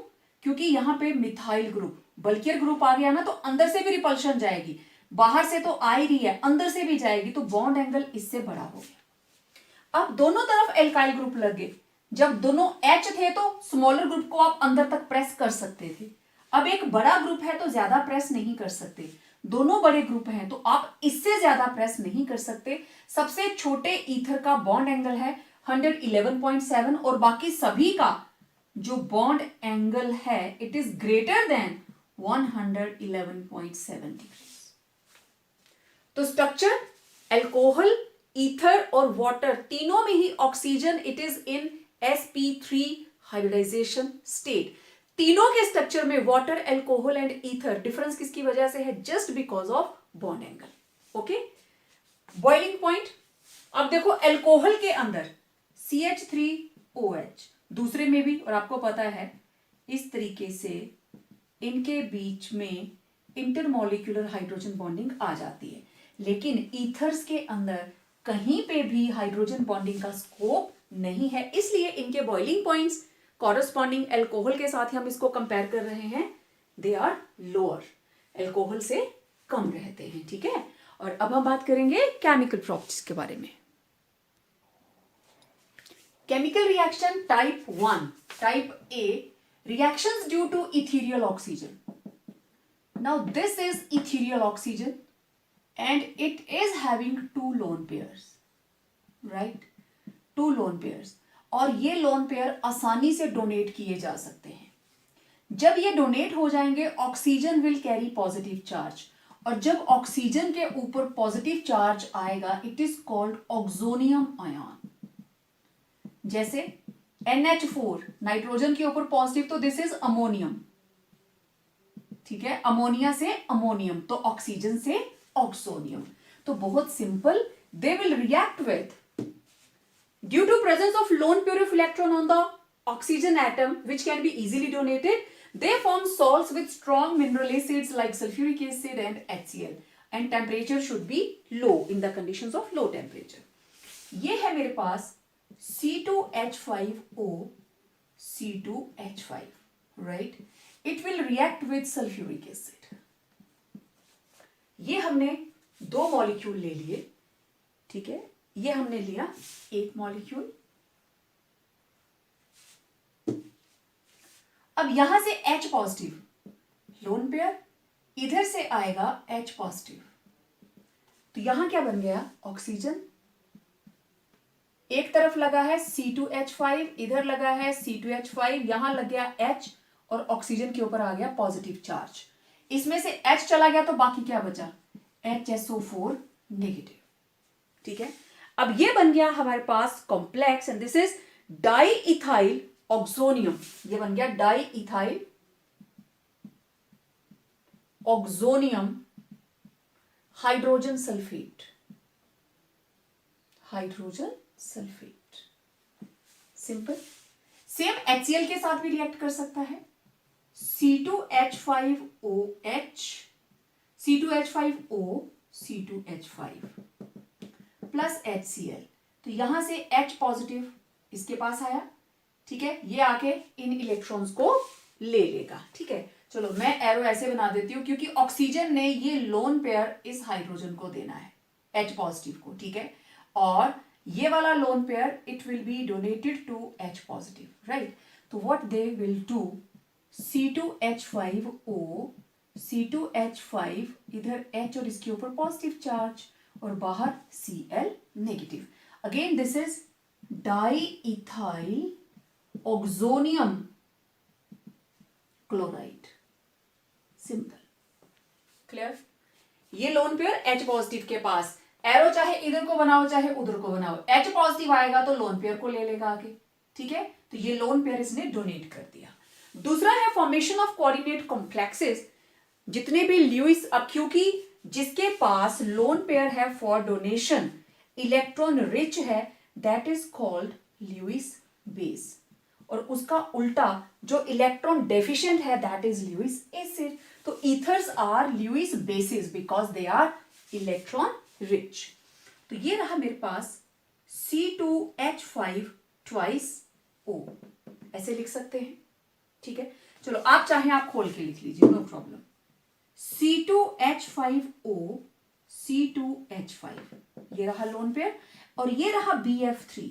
क्योंकि यहां पे मिथाइल ग्रुप, बल्कियर ग्रुप आ गया ना, तो अंदर से भी रिपल्शन जाएगी, बाहर से तो आ ही रही है, अंदर से भी जाएगी, तो बॉन्ड एंगल इससे बड़ा हो गया। अब दोनों तरफ एल्काइल ग्रुप लगे, जब दोनों H थे तो स्मॉलर ग्रुप को आप अंदर तक प्रेस कर सकते थे, अब एक बड़ा ग्रुप है तो ज्यादा प्रेस नहीं कर सकते, दोनों बड़े ग्रुप हैं तो आप इससे ज्यादा प्रेस नहीं कर सकते। सबसे छोटे ईथर का बॉन्ड एंगल है 111.7 और बाकी सभी का जो बॉन्ड एंगल है it is greater than 111.7 degree. तो स्ट्रक्चर अल्कोहल, ईथर और वाटर तीनों में ही oxygen it is in sp3 hybridization state. तीनों के स्ट्रक्चर में water, alcohol and ether, difference किसकी वजह से है? Just because of bond angle. Okay, boiling point. अब देखो अल्कोहल के अंदर CH3OH, दूसरे में भी, और आपको पता है इस तरीके से इनके बीच में इंटरमॉलिक्यूलर हाइड्रोजन बॉन्डिंग आ जाती है, लेकिन ईथर्स के अंदर कहीं पे भी हाइड्रोजन बॉन्डिंग का स्कोप नहीं है, इसलिए इनके बॉइलिंग पॉइंट्स कॉरस्पॉन्डिंग अल्कोहल के साथ हम इसको कंपेयर कर रहे हैं, दे आर लोअर, अल्कोहल से कम रहते हैं, ठीक है। और अब हम बात करेंगे केमिकल प्रॉपर्टीज के बारे में। Chemical reaction type 1, type A, reactions due to ethereal oxygen. Now this is ethereal oxygen and it is having two lone pairs, right? Two lone pairs, और ये लोन पेयर आसानी से डोनेट किए जा सकते हैं। जब ये डोनेट हो जाएंगे oxygen will carry positive charge, और जब ऑक्सीजन के ऊपर पॉजिटिव चार्ज आएगा it is called oxonium ion. जैसे NH4 नाइट्रोजन के ऊपर पॉजिटिव, तो दिस इज अमोनियम, ठीक है, अमोनिया से अमोनियम, तो ऑक्सीजन से ऑक्सोनियम। तो बहुत simple, they will react with, due to presence of lone pair of electron on the oxygen atom which can be easily donated, they form salts with strong mineral acids like sulfuric acid and HCl, and temperature should be low, in the conditions of low temperature. ये है मेरे पास C2H5O, C2H5, right? It will react with sulfuric acid. ये हमने दो molecule ले लिए, ठीक है, ये हमने लिया एक मॉलिक्यूल। अब यहां से H पॉजिटिव लोन पेयर, इधर से आएगा H पॉजिटिव, तो यहां क्या बन गया? ऑक्सीजन। एक तरफ लगा है C2H5, इधर लगा है C2H5, यहां लग गया H और ऑक्सीजन के ऊपर आ गया पॉजिटिव चार्ज। इसमें से H चला गया तो बाकी क्या बचा? HSO4 नेगेटिव, ठीक है। अब ये बन गया हमारे पास complex, and this is diethyl oxonium, ये बन गया diethyl oxonium hydrogen sulphate, hydrogen sulphate, simple. Same HCl के साथ भी रिएक्ट कर सकता है, C2H5OH, C2H5O, C2H5 plus HCl, तो यहां से H पॉजिटिव इसके पास आया, ठीक है, ये आके इन इलेक्ट्रॉन्स को ले लेगा, ठीक है। चलो मैं एरो ऐसे बना देती हूं क्योंकि ऑक्सीजन ने ये लोन पेयर इस हाइड्रोजन को देना है, H पॉजिटिव को, ठीक है, और ये वाला lone pair it will be donated to H positive, right. तो what they will do, C2H5O, C2H5, इधर H और इसके ऊपर पॉजिटिव चार्ज और बाहर Cl negative. Again this is diethyl oxonium chloride, simple, clear. ये लोन पेयर H पॉजिटिव के पास, arrow चाहे इधर को बनाओ चाहे उधर को बनाओ, H पॉजिटिव आएगा तो लोन पेयर को ले लेगा आगे, ठीक है। तो ये लोन पेयर इसने डोनेट कर दिया। दूसरा है फॉर्मेशन ऑफ कोऑर्डिनेट कॉम्प्लेक्सेस, जितने भी ल्यूइस, अब क्योंकि जिसके पास लोन पेयर है फॉर डोनेशन इलेक्ट्रॉन रिच है, that is called Lewis base, और उसका उल्टा जो इलेक्ट्रॉन डेफिशिएंट है दैट इज ल्यूइस एसिड। तो तो ethers are Lewis bases because they are electron rich. तो ये रहा मेरे पास C2H5 ट्वाइस O, ऐसे लिख सकते हैं। ठीक है, चलो आप चाहें आप खोल के लिख लीजिए, नो प्रॉब्लम। C2H5O, C2H5, ये रहा लोन पेयर और ये रहा BF3।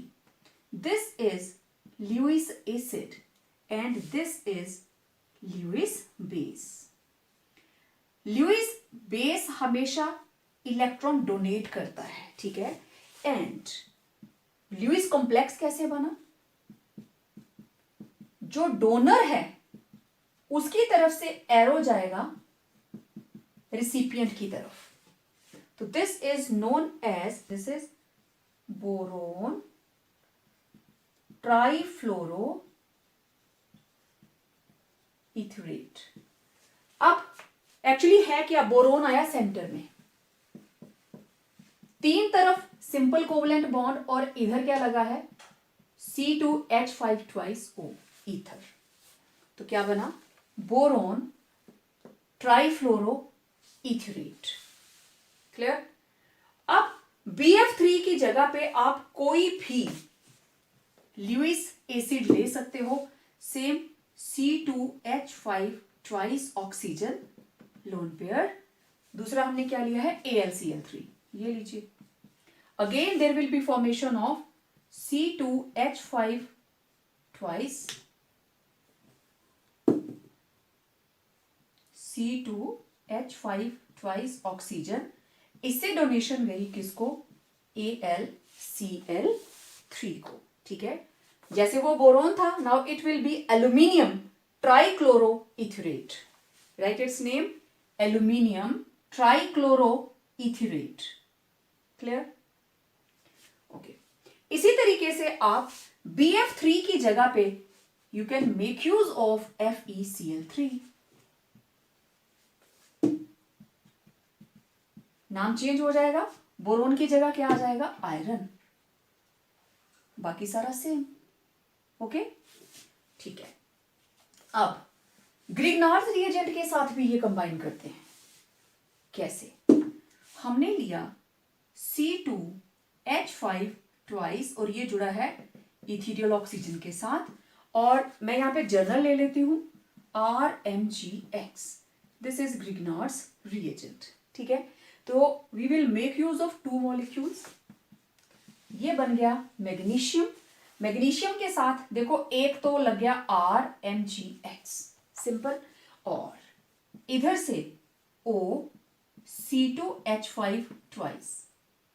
This is Lewis acid and this is Lewis base. Lewis base हमेशा इलेक्ट्रॉन डोनेट करता है, ठीक है। एंड ल्यूइस कॉम्प्लेक्स कैसे बना? जो डोनर है उसकी तरफ से एरो जाएगा रिसिपिएंट की तरफ, तो this is known as, this is boron trifluoro etherate. अब एक्चुअली है क्या, बोरोन आया सेंटर में, तीन तरफ सिंपल कोवलेंट बॉन्ड और इधर क्या लगा है C2H5 ट्वाइस O, ईथर। तो क्या बना, बोरोन ट्राइफ्लोरो इथरेट। क्लियर? अब BF3 की जगह पे आप कोई भी ल्यूइस एसिड ले सकते हो, same C2H5 twice oxygen lone pair. दूसरा हमने क्या लिया है AlCl3, ये लीजिए। Again there will be formation of C2H5 twice C2H5 twice oxygen, इससे डोनेशन गई किसको, AlCl3 को। ठीक है, जैसे वो बोरोन था, now it will B aluminium trichloro etherate, right it's name aluminium trichloro etherate. Clear? Okay, इसी तरीके से आप BF3 की जगह पे you can make use of FeCl3। नाम चेंज हो जाएगा, बोरोन की जगह क्या आ जाएगा, आयरन, बाकी सारा सेम। ओके, ठीक है। अब ग्रिग्नार्ड रिएजेंट के साथ भी ये कंबाइन करते हैं। कैसे? हमने लिया C2H5 ट्वाइस और ये जुड़ा है इथीरियल ऑक्सीजन के साथ, और मैं यहां पे जर्नल ले लेती हूं RMgX, this is Grignard's reagent. ठीक है, तो we will make use of two molecules. ये बन गया मैग्नीशियम, मैग्नीशियम के साथ देखो एक तो लग गया RMgX, सिंपल, और इधर से O C2H5 ट्वाइस,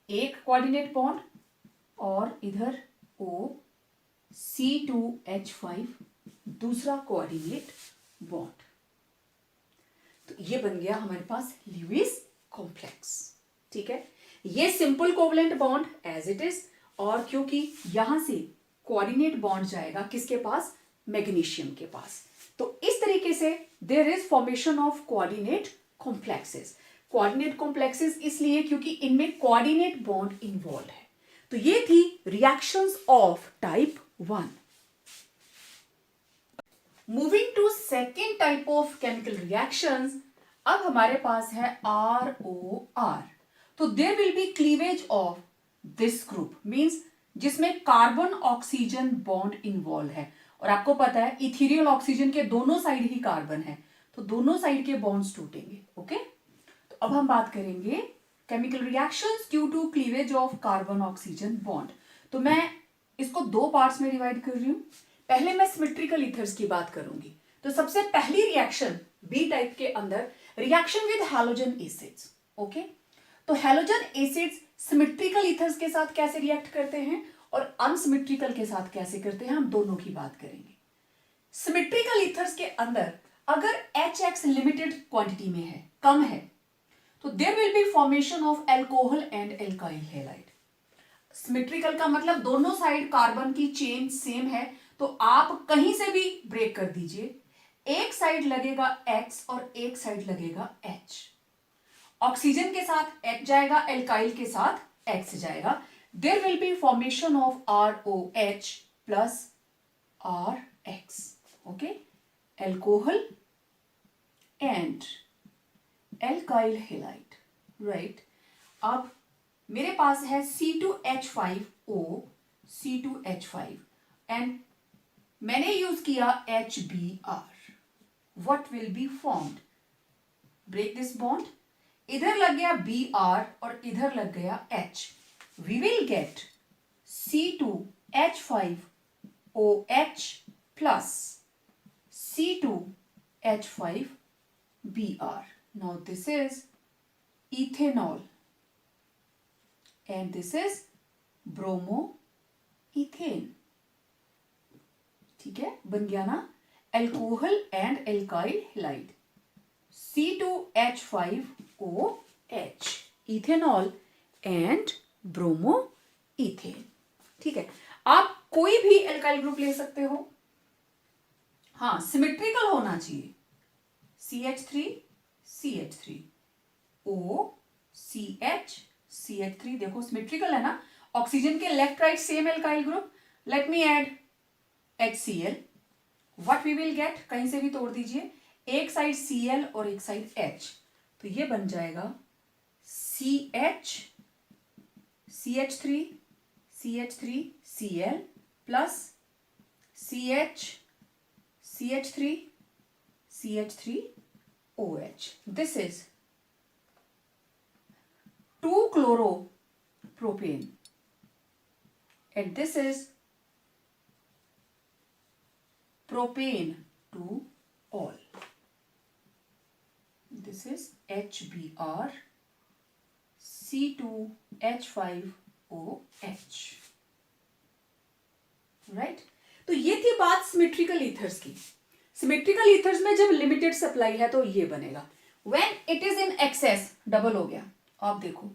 एक कोऑर्डिनेट बॉन्ड, और इधर O C2H5 दूसरा कोऑर्डिनेट बॉन्ड। तो ये बन गया हमारे पास ल्यूइस कॉम्प्लेक्स। ठीक है, ये simple covalent bond as it is, और क्योंकि यहां से कोऑर्डिनेट बॉन्ड जाएगा किसके पास, मैग्नीशियम के पास, तो इस तरीके से there is formation of coordinate complexes. Coordinate complexes इसलिए क्योंकि इनमें कोऑर्डिनेट बॉन्ड इन्वॉल्व है। तो ये थी reactions of type 1। Moving to second type of chemical reactions, अब हमारे पास है ROR। तो there will be cleavage of this group, means जिसमें कार्बन ऑक्सीजन बॉन्ड इन्वॉल्व है, और आपको पता है इथीरियल ऑक्सीजन के दोनों साइड ही कार्बन है, तो दोनों साइड के बॉन्ड्स टूटेंगे। ओके, तो अब हम बात करेंगे chemical reactions due to cleavage of carbon oxygen bond. तो मैं इसको दो पार्ट्स में डिवाइड कर रही हूं। पहले मैं सिमेट्रिकल ईथर्स की बात करूंगी। तो सबसे पहली रिएक्शन बी टाइप के अंदर, reaction with halogen acids. Okay, तो हैलोजन एसिड्स सिमेट्रिकल ईथर्स के साथ कैसे रिएक्ट करते हैं और अनसिमेट्रिकल के साथ कैसे करते हैं, हम दोनों की बात करेंगे। सिमेट्रिकल ईथर्स के अंदर अगर HX लिमिटेड क्वांटिटी में है, कम है, तो there will be formation of alcohol and alkyl halide. Symmetrical का मतलब दोनों साइड कार्बन की चेन सेम है, तो आप कहीं से भी ब्रेक कर दीजिए, एक साइड लगेगा X और एक साइड लगेगा H। ऑक्सीजन के साथ H जाएगा, एल्काइल के साथ X जाएगा, there will be formation of ROH plus RX। Okay, alcohol and alkyl halide, right. अब मेरे पास है C2H5O, C2H5 एंड मैंने यूज किया HBr. What will be formed? Break this bond, इधर लग गया Br और इधर लग गया H. We will get C2H5OH plus C2H5Br. Now this is ethanol and this is bromoethane. ठीक है, बन गया ना alcohol and alkyl halide C2H5OH, ethanol and bromoethane. ठीक है, आप कोई भी एल्काइल ग्रुप ले सकते हो, हाँ सिमेट्रिकल होना चाहिए. CH3 CH3 OCH देखो सिमेट्रिकल है ना. ऑक्सीजन के left right same alkyl group. Let me add HCl. What we will get, कहीं से भी तोड़ दीजिए, एक साइड Cl और एक साइड H, तो ये बन जाएगा CH3Cl plus CH3OH. This is 2-chloropropane and this is propane 2-ol. This is HBr C2H5OH. Right, तो ये थी बात सिमेट्रिकल ईथर्स की. सिमेट्रिकल ईथर्स में जब लिमिटेड सप्लाई है तो ये बनेगा. When it is in excess double हो गया. आप देखो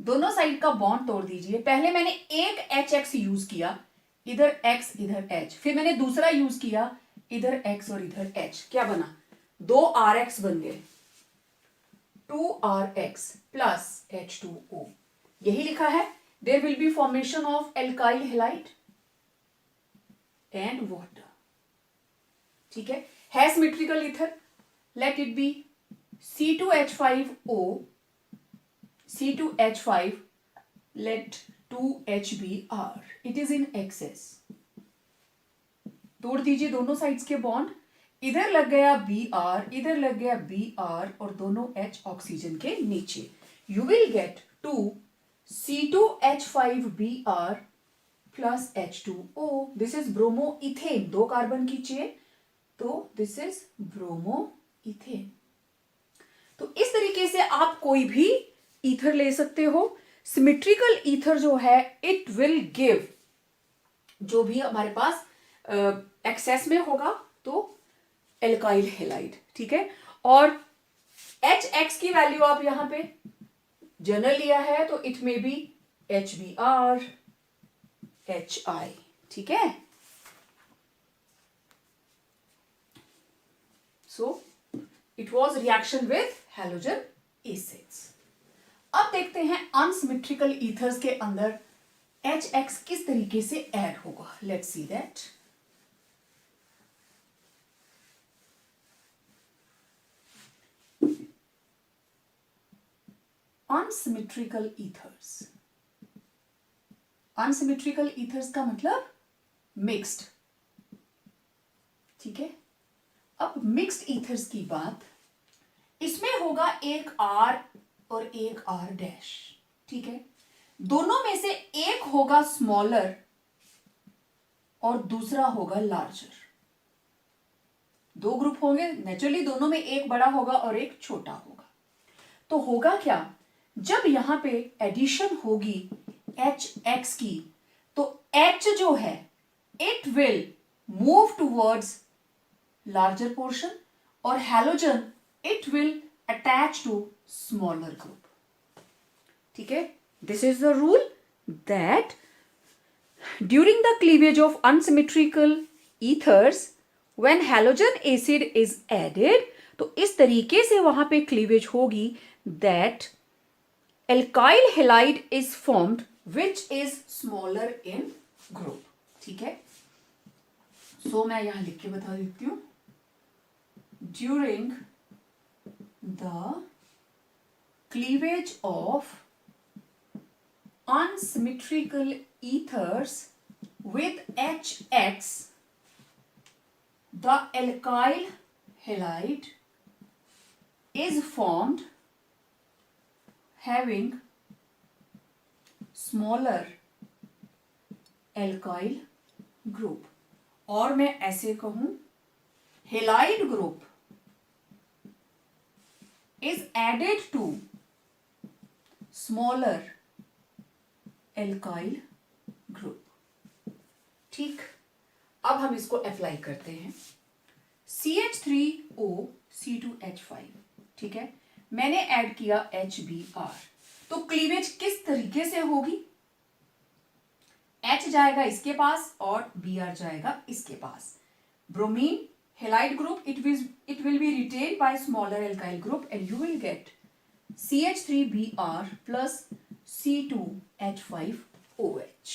दोनों साइड का बॉन्ड तोड़ दीजिए. पहले मैंने एक HX यूज किया, इधर X इधर H, फिर मैंने दूसरा यूज किया, इधर X और इधर H. क्या बना? 2 RX बन गए, 2RX प्लस H2O. यही लिखा है. There will be formation of alkyl halide and water. ठीक है, symmetrical ether. Let it be C2H5O, C2H5, let 2HBr. It is in excess. तोड़ दीजिए दोनों साइड्स के बॉन्ड. इधर लग गया Br, इधर लग गया Br और दोनों H ऑक्सीजन के नीचे. You will get 2 C2H5Br plus H2O. This is bromoethane. 2 carbon की चेन, तो this is bromoethane. तो इस तरीके से आप कोई भी ईथर ले सकते हो. सिमेट्रिकल ईथर जो है इट विल गिव, जो भी हमारे पास एक्सेस में होगा तो एल्काइल हैलाइड. ठीक है, और HX की वैल्यू आप यहां पे जनरल लिया है तो it may be HBr, HI. ठीक है, सो it was reaction with halogen acids. अब देखते हैं अनसिमेट्रिकल ईथर्स के अंदर HX किस तरीके से ऐड होगा. Let's see that. Unsymmetrical ethers. Unsymmetrical ethers का मतलब मिक्स्ड. ठीक है, अब मिक्स्ड ईथर्स की बात, इसमें होगा एक R और एक R डैश. ठीक है, दोनों में से एक होगा स्मॉलर और दूसरा होगा लार्जर. 2 ग्रुप होंगे नेचुरली, दोनों में एक बड़ा होगा और एक छोटा होगा. तो होगा क्या, जब यहां पे एडिशन होगी HX की, तो H जो है it will move towards larger portion और halogen it will attach to smaller group. ठीक है, this is the rule that during the cleavage of unsymmetrical ethers when halogen acid is added, तो इस तरीके से वहां पे क्लीवेज होगी that alkyl halide is formed which is smaller in group. ठीक है, सो मैं यहां लिख के बता देती हूं. During the cleavage of unsymmetrical ethers with HX, the alkyl halide is formed having smaller alkyl group. और मैं ऐसे कहूं, halide group is added to smaller alkyl group. ठीक, अब हम इसको अप्लाई करते हैं. CH3O C2H5, ठीक है, मैंने ऐड किया HBr. तो क्लीवेज किस तरीके से होगी? H जाएगा इसके पास और Br जाएगा इसके पास. Bromine halide group, it will be retained by smaller alkyl group and you will get CH3Br plus C2H5OH.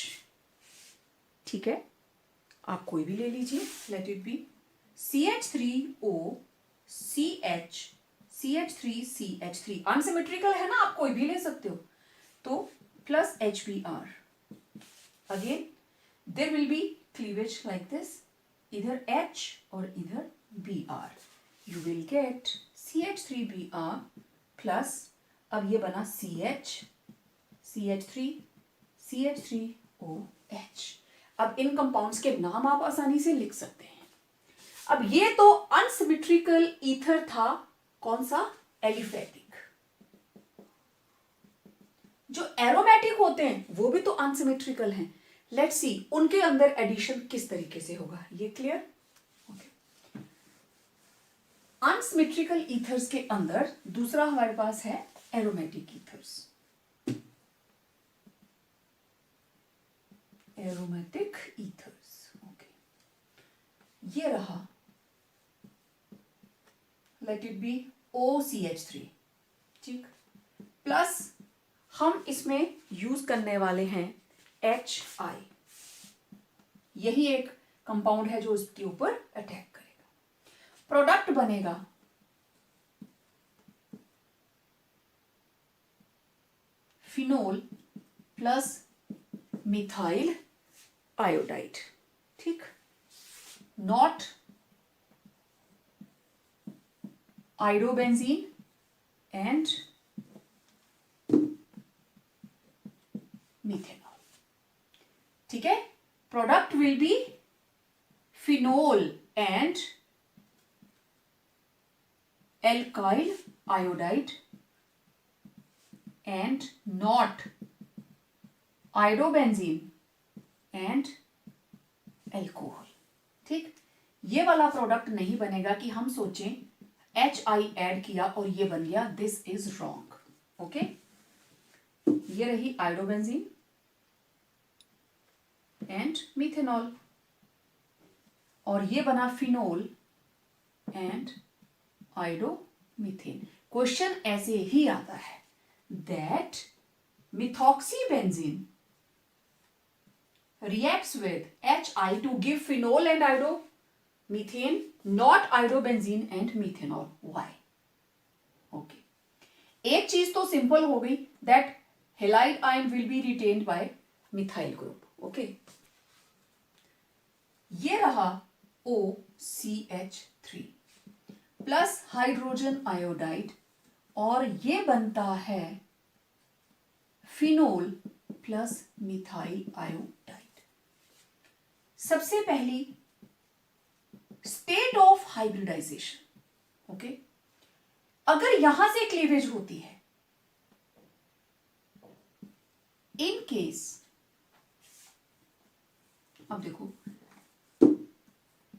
ठीक है, आप कोई भी ले लीजिए. Late it B CH3O CH3CH3. Unsymmetrical है ना, आप कोई भी ले सकते हो. तो plus HBr. Again there will be cleavage like this, इधर H और इधर Br. You will get CH3Br plus, अब ये बना CH3OH. अब इन कंपाउंड्स के नाम आप आसानी से लिख सकते हैं. अब ये तो अनसिमेट्रिकल ईथर था. कौन सा? एलिफेटिक. जो एरोमेटिक होते हैं वो भी तो अनसिमेट्रिकल हैं. लेट्स सी उनके अंदर एडिशन किस तरीके से होगा. ये क्लियर? ओके. अनसिमेट्रिकल ईथर्स के अंदर दूसरा हमारे पास है aromatic ethers. Aromatic ethers. Okay, ये रहा. Late it B OCH3. ठीक, प्लस हम इसमें यूज करने वाले हैं HI. यही एक कंपाउंड है जो इसके ऊपर अटैक करेगा. प्रोडक्ट बनेगा फिनोल प्लस मिथाइल आयोडाइड. ठीक, नॉट आइडोबेंजीन एंड मिथेनॉल. ठीक है, product will be phenol and alkyl iodide and not iodobenzene and alcohol. ठीक, ये वाला प्रोडक्ट नहीं बनेगा कि हम सोचें HI ऐड किया और ये बन गया. This is wrong. ओके, ये रही आइडोबेंजीन एंड मिथेनॉल और ये बना फिनोल एंड आइडोमीथेन. क्वेश्चन ऐसे ही आता है that मिथॉक्सीबेंजीन reacts with HI to give phenol and idomethane, not iodobenzene and methanol. Why? Okay. एक चीज तो सिंपल हो गई that halide ion will be retained by methyl group. Okay. ये रहा OCH3 प्लस हाइड्रोजन आयोडाइड और ये बनता है फिनोल प्लस मिथाइल आयोडाइड. सबसे पहली स्टेट ऑफ हाइब्रिडाइजेशन. ओके, अगर यहां से क्लीवेज होती है, इन केस, अब देखो,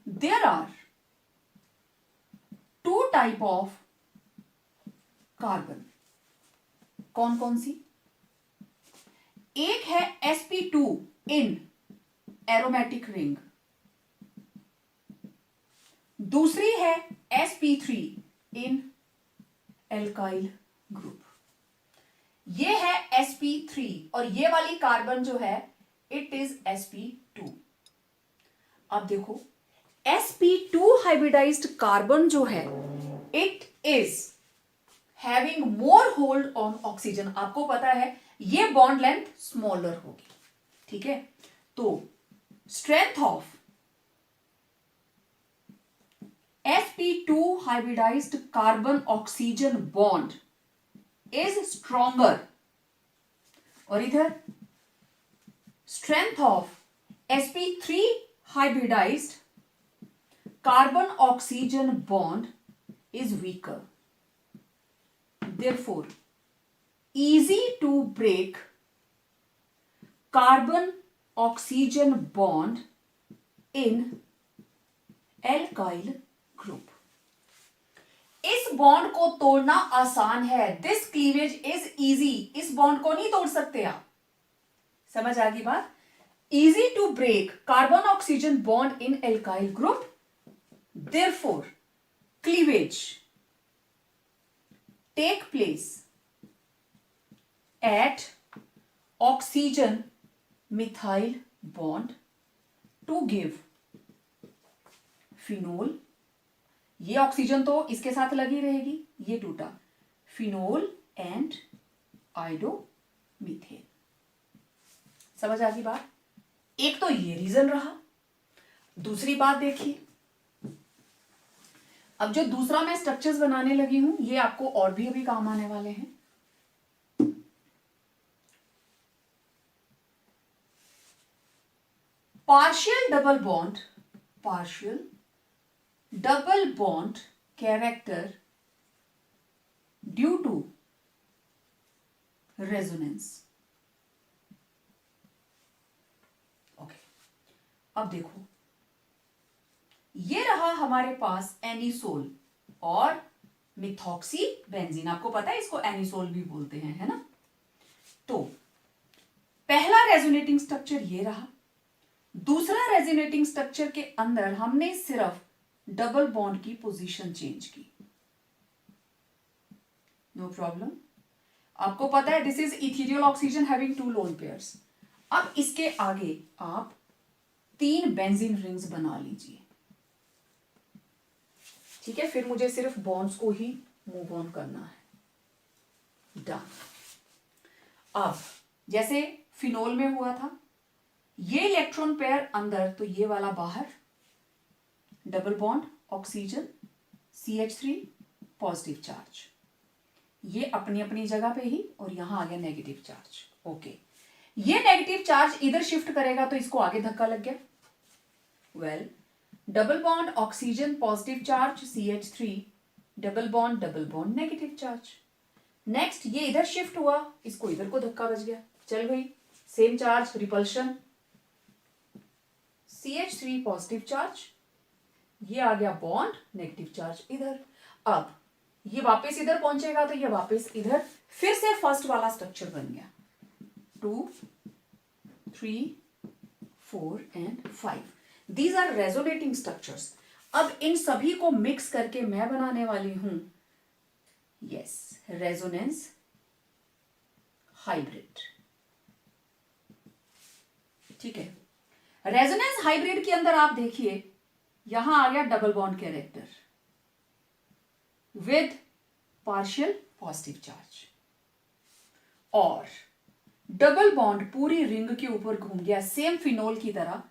there are two type of carbon. कौन कौन सी? एक है sp2 इन एरोमेटिक रिंग, दूसरी है sp3 इन एल्काइल ग्रुप. ये है sp3 और ये वाली कार्बन जो है इट इज sp2. अब देखो, sp2 हाइब्रिडाइज्ड कार्बन जो है it is having more hold on oxygen, आपको पता है ये बॉन्ड लेंथ स्मॉलर होगी, ठीक है। तो strength of sp2 hybridized carbon oxygen bond is stronger, और इधर strength of sp3 hybridized carbon oxygen bond is weaker, therefore easy to break carbon oxygen bond in alkyl group. इस bond को तोड़ना आसान है, दिस क्लीवेज इज इजी, इस bond को नहीं तोड़ सकते आप, समझ आ गई बात। Easy to break carbon oxygen bond in alkyl group, therefore cleavage take place at oxygen methyl bond to give phenol, ये ऑक्सीजन तो इसके साथ लगी रहेगी, ये टूटा, फिनोल एंड आइडोमीथेन। समझ आ गई बात। एक तो ये रीजन रहा। दूसरी बात देखिए, अब जो दूसरा मैं स्ट्रक्चर्स बनाने लगी हूं ये आपको और भी अभी काम आने वाले हैं। Partial double bond character due to resonance. Okay, अब देखो ये रहा हमारे पास एनिसोल और मिथॉक्सी बेंजीन, आपको पता है इसको एनिसोल भी बोलते हैं, है ना। तो पहला रेजोनेटिंग स्ट्रक्चर ये रहा। दूसरा रेजोनेटिंग स्ट्रक्चर के अंदर हमने सिर्फ डबल बॉन्ड की पोजीशन चेंज की, नो प्रॉब्लम। आपको पता है this is ethereal oxygen having 2 lone pairs. अब इसके आगे आप 3 बेंजीन रिंग्स बना लीजिए, ठीक है। फिर मुझे सिर्फ बॉन्ड्स को ही मूव ऑन करना है, डन। अब जैसे फिनोल में हुआ था, ये इलेक्ट्रॉन पेयर अंदर तो ये वाला बाहर, double bond oxygen CH3 positive charge, ये अपनी अपनी जगह पे ही, और यहां आ गया नेगेटिव चार्ज। ओके, ये नेगेटिव चार्ज इधर शिफ्ट करेगा तो इसको आगे धक्का लग गया। Well, double bond oxygen positive charge CH3, double bond negative charge. Next ये इधर शिफ्ट हुआ, इसको इधर को धक्का बज गया, चल गई same charge, repulsion, CH3 positive charge, ये आ गया बॉन्ड नेगेटिव चार्ज इधर। अब ये वापस इधर पहुंचेगा तो ये वापस इधर, फिर से फर्स्ट वाला स्ट्रक्चर बन गया, 2, 3, 4 and 5। These are resonating structures. अब इन सभी को मिक्स करके मैं बनाने वाली हूं यस रेजोनेंस हाइब्रिड, ठीक है। रेजोनेंस हाइब्रिड के अंदर आप देखिए यहां आ गया double bond character with partial positive charge, और डबल बॉन्ड पूरी रिंग के ऊपर घूम गया सेम फिनोल की तरह,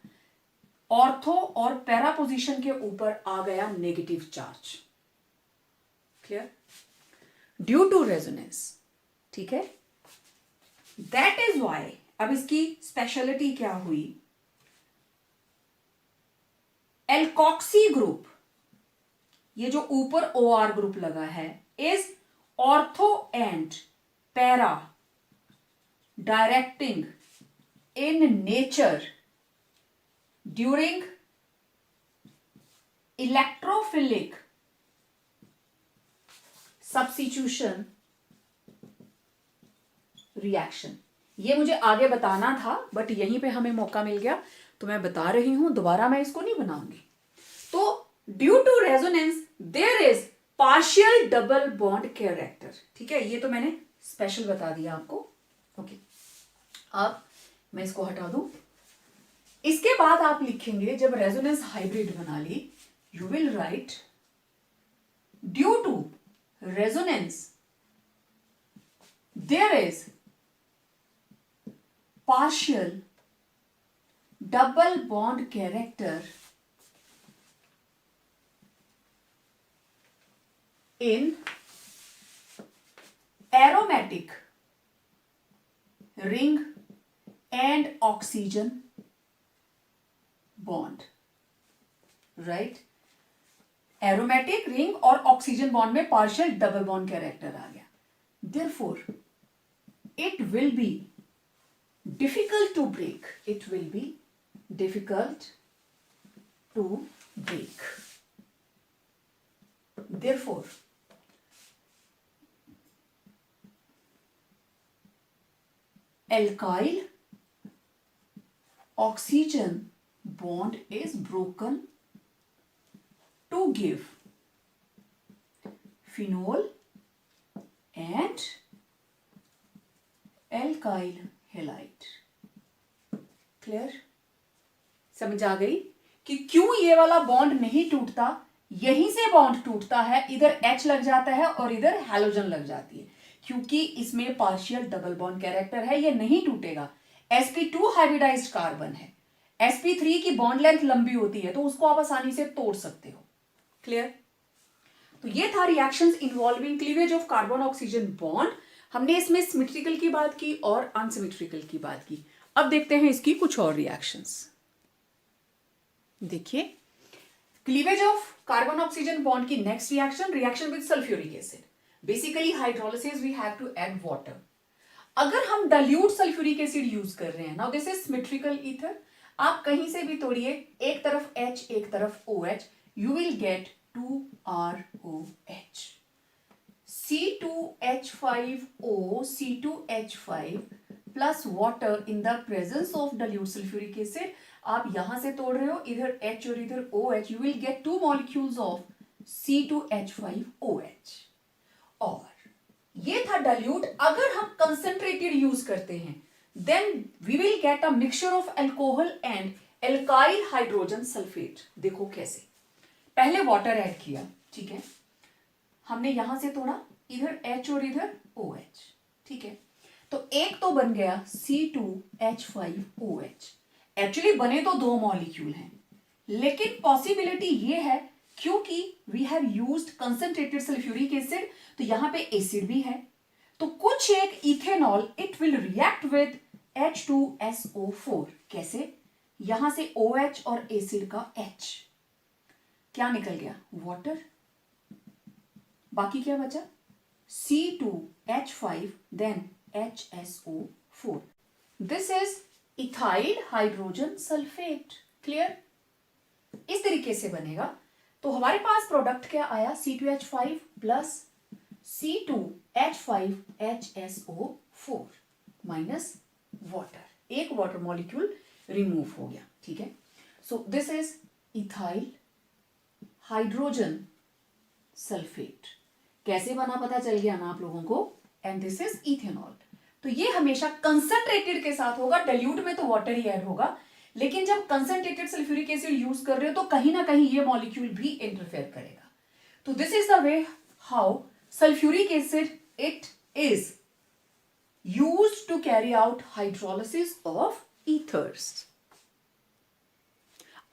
ऑर्थो और पैरा पोजीशन के ऊपर आ गया negative charge, clear, due to resonance, ठीक है। दैट इज वाई, अब इसकी स्पेशलिटी क्या हुई, एल्कॉक्सी ग्रुप, ये जो ऊपर OR ग्रुप लगा है, is ortho and para directing in nature during electrophilic substitution reaction. ये मुझे आगे बताना था बट यहीं पे हमें मौका मिल गया तो मैं बता रही हूं, दोबारा मैं इसको नहीं बनाऊंगी। तो due to resonance there is partial double bond character, ठीक है, ये तो मैंने स्पेशल बता दिया आपको। ओके, अब मैं इसको हटा दूं। इसके बाद आप लिखेंगे जब रेजोनेंस हाइब्रिड बना ली, you will write due to resonance there is partial double bond character in aromatic ring and oxygen bond, right? Aromatic ring और ऑक्सीजन बॉन्ड में पार्शियल डबल बॉन्ड कैरेक्टर आ गया. Therefore, it will be difficult to break. It will be difficult to break. Therefore, alkyl oxygen bond is broken to give phenol and alkyl halide. Clear? समझ आ गई कि क्यों ये वाला bond नहीं टूटता. यहीं से बॉन्ड टूटता है, इधर H लग जाता है और इधर हैलोजन लग जाती है, क्योंकि इसमें पार्शियल डबल बॉन्ड कैरेक्टर है, ये नहीं टूटेगा. sp2 हाइब्रिडाइज्ड कार्बन है, sp3 की बॉन्ड लेंथ लंबी होती है, तो उसको आप आसानी से तोड़ सकते हो. क्लियर? तो ये था reactions involving cleavage of carbon oxygen bond. हमने इसमें सिमेट्रिकल की बात की और अनसिमेट्रिकल की बात की. अब देखते हैं इसकी कुछ और रिएक्शंस. देखिए, cleavage of carbon oxygen bond की next reaction with sulphuric acid. Basically hydrolysis we have to add water. अगर हम डाइल्यूट सल्फ्यूरिक एसिड यूज कर रहे हैं, now this is symmetrical ether. आप कहीं से भी तोड़िए, एक तरफ H एक तरफ OH, you will get 2ROH. C2H5O, C2H5 plus water in the presence of dilute sulfuric acid. आप यहां से तोड़ रहे हो, इधर H और इधर OH, you will get 2 molecules of C2H5OH. और ये था dilute. अगर हम concentrated यूज करते हैं, then we will get a mixture of alcohol and alkyl hydrogen sulfate. देखो कैसे. पहले वाटर ऐड किया, ठीक है, हमने यहां से तोड़ा, इधर H और इधर OH, ठीक है, तो एक तो बन गया C2H5OH. एक्चुअली बने तो 2 मॉलिक्यूल हैं, लेकिन पॉसिबिलिटी ये है क्योंकि we have used concentrated sulphuric acid, तो यहां पे एसिड भी है, तो कुछ एक ethanol it will react with H2SO4. कैसे? यहां से OH और एसिड का H, क्या निकल गया? वाटर. बाकी क्या बचा? C2H5 then HSO4. This is ethyl hydrogen sulphate. Clear? इस तरीके से बनेगा. तो हमारे पास प्रोडक्ट क्या आया? C2H5 plus C2H5HSO4 minus water. एक वाटर मॉलिक्यूल रिमूव हो गया, ठीक है. So this is ethyl hydrogen sulphate. कैसे बना पता चल गया ना आप लोगों को. And this is ethanol. तो ये हमेशा कंसंट्रेटेड के साथ होगा, डाइल्यूट में तो वाटर ही ऐड होगा, लेकिन जब कंसंट्रेटेड सल्फ्यूरिक एसिड यूज कर रहे हो तो कहीं ना कहीं ये मॉलिक्यूल भी इंटरफेयर करेगा. तो this is the way how sulphuric acid it is used to carry out hydrolysis of ethers.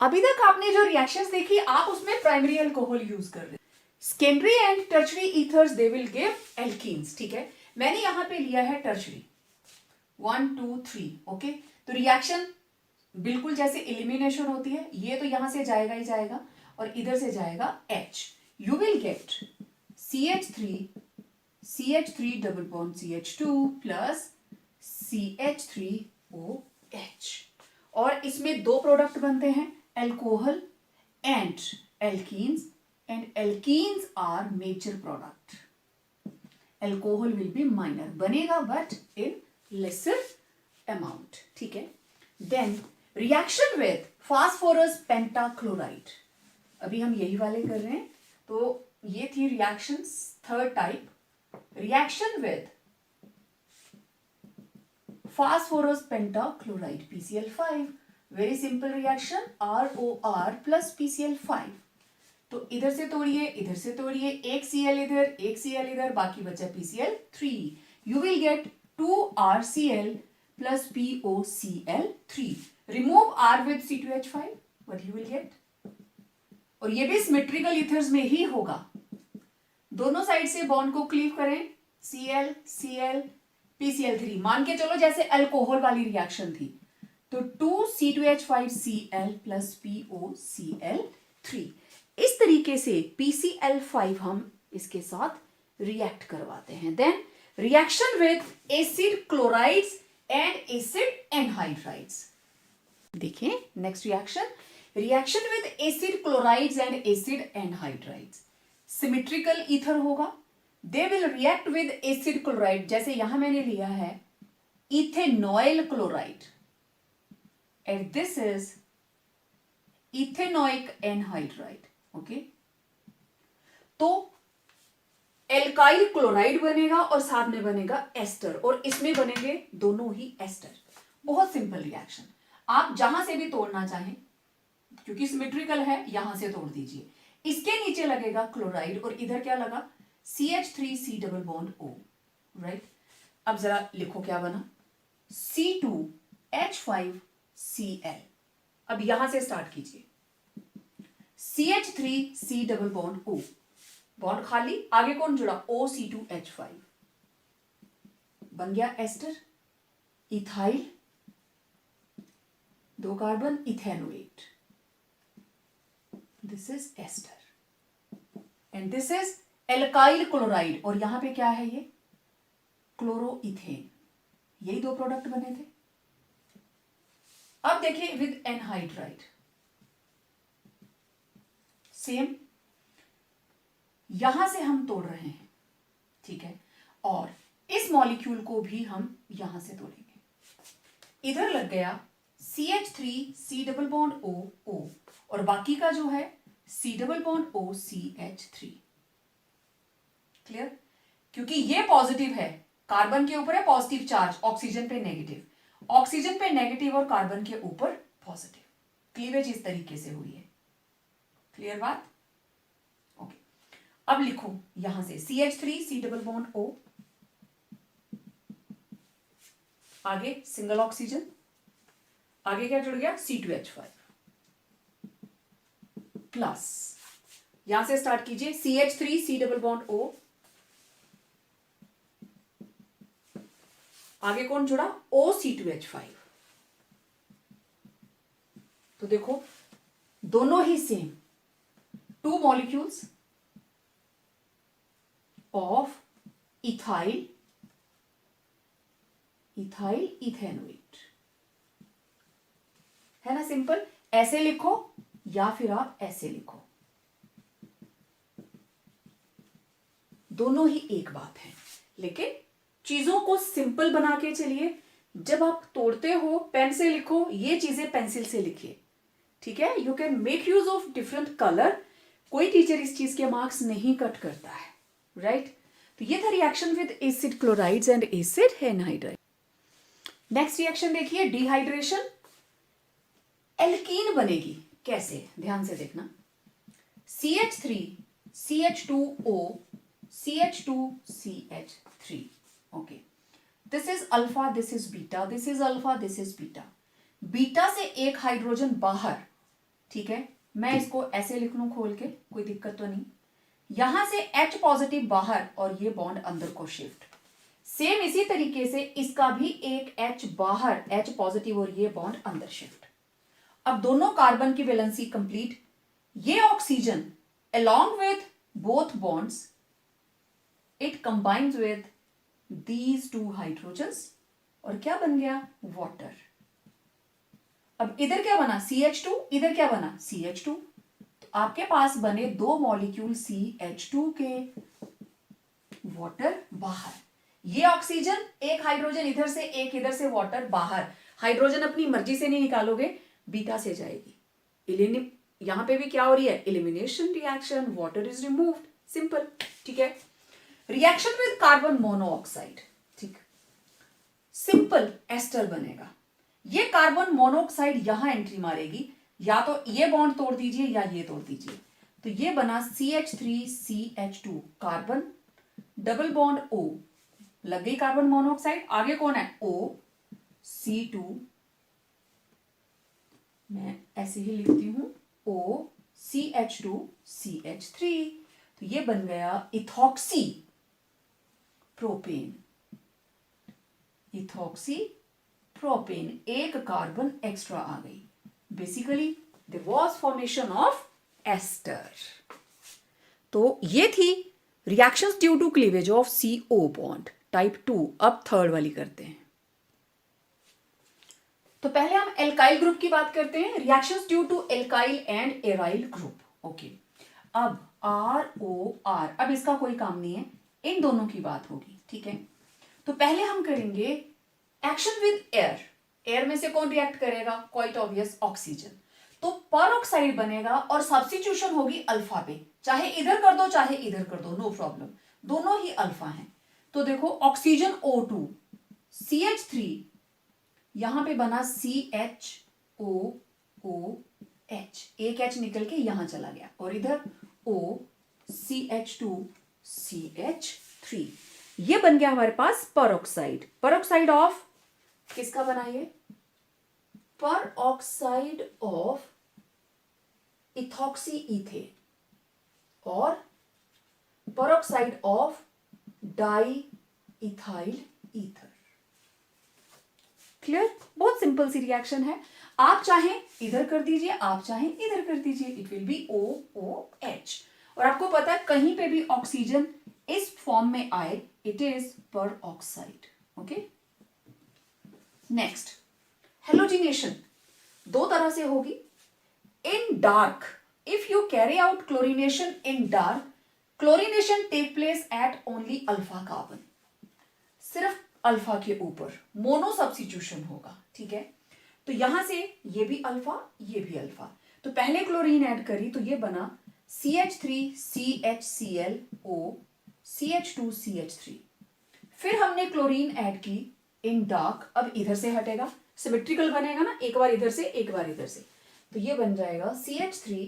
अभी तक आपने जो रिएक्शंस देखी, आप उसमें प्राइमरी अल्कोहल यूज कर रहे हैं. Secondary and tertiary ethers they will give alkenes. ठीक है, मैंने यहां पे लिया है टर्शरी 1 2 3. ओके, तो रिएक्शन बिल्कुल जैसे एलिमिनेशन होती है, ये तो यहां से जाएगा ही जाएगा और इधर से जाएगा H. You will get CH3 double bond CH2 plus CH3OH. और इसमें दो प्रोडक्ट बनते हैं, alcohol and alkenes, and alkenes are major product. Alcohol will be minor, बनेगा बट इन लेसर अमाउंट. ठीक है, then reaction with phosphorus pentachloride. अभी हम यही वाले कर रहे हैं, तो ये थी reaction third type. Reaction with phosphorus pentachloride PCl5. Very simple reaction, ROR plus PCl5. तो इधर से तोड़िए, इधर से तोड़िए, एक Cl इधर, एक Cl इधर, बाकी बचा PCl3. you will get 2RCl plus POCl3. Remove R with C2H5, what you will get? और ये भी सिमेट्रिकल ईथर्स में ही होगा। दोनों साइड से बॉन्ड को क्लीव करें, Cl Cl PCl3, मान के चलो जैसे अल्कोहल वाली रिएक्शन थी, तो 2C2H5Cl plus POCl3। इस तरीके से PCl5 हम इसके साथ रिएक्ट करवाते हैं। Then reaction with acid chlorides and acid anhydrides. देखिए next reaction with acid chlorides and acid anhydrides. Symmetrical ether होगा, they will react with acid chloride, जैसे यहां मैंने लिया है ethanoyl chloride and this is ethanoic anhydride, okay. तो alkyl chloride बनेगा और साथ में बनेगा एस्टर, और इसमें बनेंगे दोनों ही एस्टर। बहुत सिंपल रिएक्शन, आप जहां से भी तोड़ना चाहें, क्योंकि सिमेट्रिकल है, यहां से तोड़ दीजिए। इसके नीचे लगेगा क्लोराइड और इधर क्या लगा, CH3C double bond O, right. अब जरा लिखो क्या बना, C2H5Cl। अब यहां से स्टार्ट कीजिए, CH3C double bond O, bond खाली, आगे कौन जुड़ा, OC2H5, बन गया ester, ethyl, 2 carbon, ethanoate, this is ester and this is alkyl chloride, और यहां पे क्या है, ये क्लोरोइथेन। यही 2 प्रोडक्ट बने थे। अब देखिए विद एनहाइड्राइड, सेम, यहां से हम तोड़ रहे हैं, ठीक है, और इस मॉलिक्यूल को भी हम यहां से तोड़ेंगे। इधर लग गया CH3C double bond O O, और बाकी का जो है C double bond O CH3। Clear, क्योंकि ये पॉजिटिव है, कार्बन के ऊपर है पॉजिटिव चार्ज, ऑक्सीजन पे नेगेटिव, ऑक्सीजन पे नेगेटिव और कार्बन के ऊपर पॉजिटिव। क्लीवेज इस तरीके से हुई है। क्लियर बात, ओके। अब लिखो यहां से CH3C डबल बॉन्ड O, आगे सिंगल ऑक्सीजन, आगे क्या जुड़ गया, C2H5 प्लस, यहां से स्टार्ट कीजिए, CH3C डबल बॉन्ड O, आगे कौन जुड़ा, OC2H5। तो देखो दोनों ही same, 2 molecules of ethyl ethanoate, है ना, सिंपल। ऐसे लिखो या फिर आप ऐसे लिखो, दोनों ही एक बात है, लेकिन चीजों को सिंपल बना के चलिए। जब आप तोड़ते हो पेन से लिखो, ये चीजें पेंसिल से लिखिए, ठीक है। You can make use of different colour, कोई टीचर इस चीज के मार्क्स नहीं कट करता है, राइट। तो ये था reaction with acid chlorides and acid anhydride. Next reaction देखिए, डिहाइड्रेशन। एल्कीन बनेगी कैसे, ध्यान से देखना, CH3 CH2O CH2 CH3, okay. This is alpha, this is beta, this is alpha, this is beta. Beta से एक हाइड्रोजन बाहर, ठीक है, मैं इसको ऐसे लिख लूं खोल के, कोई दिक्कत तो नहीं। यहां से H पॉजिटिव बाहर और ये बॉन्ड अंदर को शिफ्ट। सेम इसी तरीके से इसका भी एक H बाहर, H पॉजिटिव और ये बॉन्ड अंदर शिफ्ट। अब दोनों कार्बन की वैलेंसी कंप्लीट। ये oxygen along with both bonds it combines with these 2 hydrogens और क्या बन गया, वाटर। अब इधर क्या बना, CH2, इधर क्या बना, CH2। तो आपके पास बने 2 मॉलिक्यूल CH2 के, वाटर बाहर, ये ऑक्सीजन, एक हाइड्रोजन इधर से, एक इधर से, वाटर बाहर। हाइड्रोजन अपनी मर्जी से नहीं निकालोगे, बीटा से जाएगी। यहां पे भी क्या हो रही है, elimination reaction, water is removed, simple, ठीक है। रिएक्शन विद कार्बन मोनोऑक्साइड, ठीक, सिंपल एस्टर बनेगा। ये कार्बन मोनोऑक्साइड यहां एंट्री मारेगी, या तो ये बॉन्ड तोड़ दीजिए या ये तोड़ दीजिए। तो ये बना CH3CH2 carbon double bond O लग गई कार्बन मोनोऑक्साइड। आगे कौन है? O C2, मैं ऐसे ही लिखती हूं O CH2 CH3, तो ये बन गया इथॉक्सी प्रोपेन। इथॉक्सी प्रोपेन, एक कार्बन एक्स्ट्रा आ गई। Basically there was formation of ester. तो ये थी reactions due to cleavage of CO bond type 2। अब थर्ड वाली करते हैं। तो पहले हम एल्काइल ग्रुप की बात करते हैं, reactions due to alkyl and aryl group. Okay, अब ROR, अब इसका कोई काम नहीं है, इन दोनों की बात होगी, ठीक है। तो पहले हम करेंगे एक्शन विद एयर। एयर में से कौन रिएक्ट करेगा? Quite obvious, oxygen. तो परऑक्साइड बनेगा और सब्स्टिट्यूशन होगी अल्फा पे, चाहे इधर कर दो चाहे इधर कर दो, नो प्रॉब्लम, दोनों ही अल्फा हैं। तो देखो ऑक्सीजन O2 CH3, यहां पे बना CHOOH, एक H निकल के यहां चला गया, और इधर O CH2 CH3, ये बन गया हमारे पास परऑक्साइड। परऑक्साइड ऑफ किसका बना ये? परऑक्साइड ऑफ इथॉक्सी इथेन और peroxide of die ethyl ether. Clear? बहुत सिंपल सी रिएक्शन है। आप चाहें इधर कर दीजिए, आप चाहें इधर कर दीजिए, इट विल बी OOH। और आपको पता है कहीं पे भी ऑक्सीजन इस फॉर्म में आए, it is peroxide. Okay, next, halogenation दो तरह से होगी। In dark, if you carry out chlorination in dark, chlorination take place at only alpha carbon, सिर्फ अल्फा के ऊपर मोनो सब्स्टिट्यूशन होगा, ठीक है। तो यहां से ये भी अल्फा, ये भी अल्फा, तो पहले क्लोरीन ऐड करी तो ये बना CH3 CHClO CH2 CH3। फिर हमने क्लोरीन ऐड की इन डार्क, अब इधर से हटेगा, सिमेट्रिकल बनेगा ना, एक बार इधर से एक बार इधर से, तो ये बन जाएगा CH3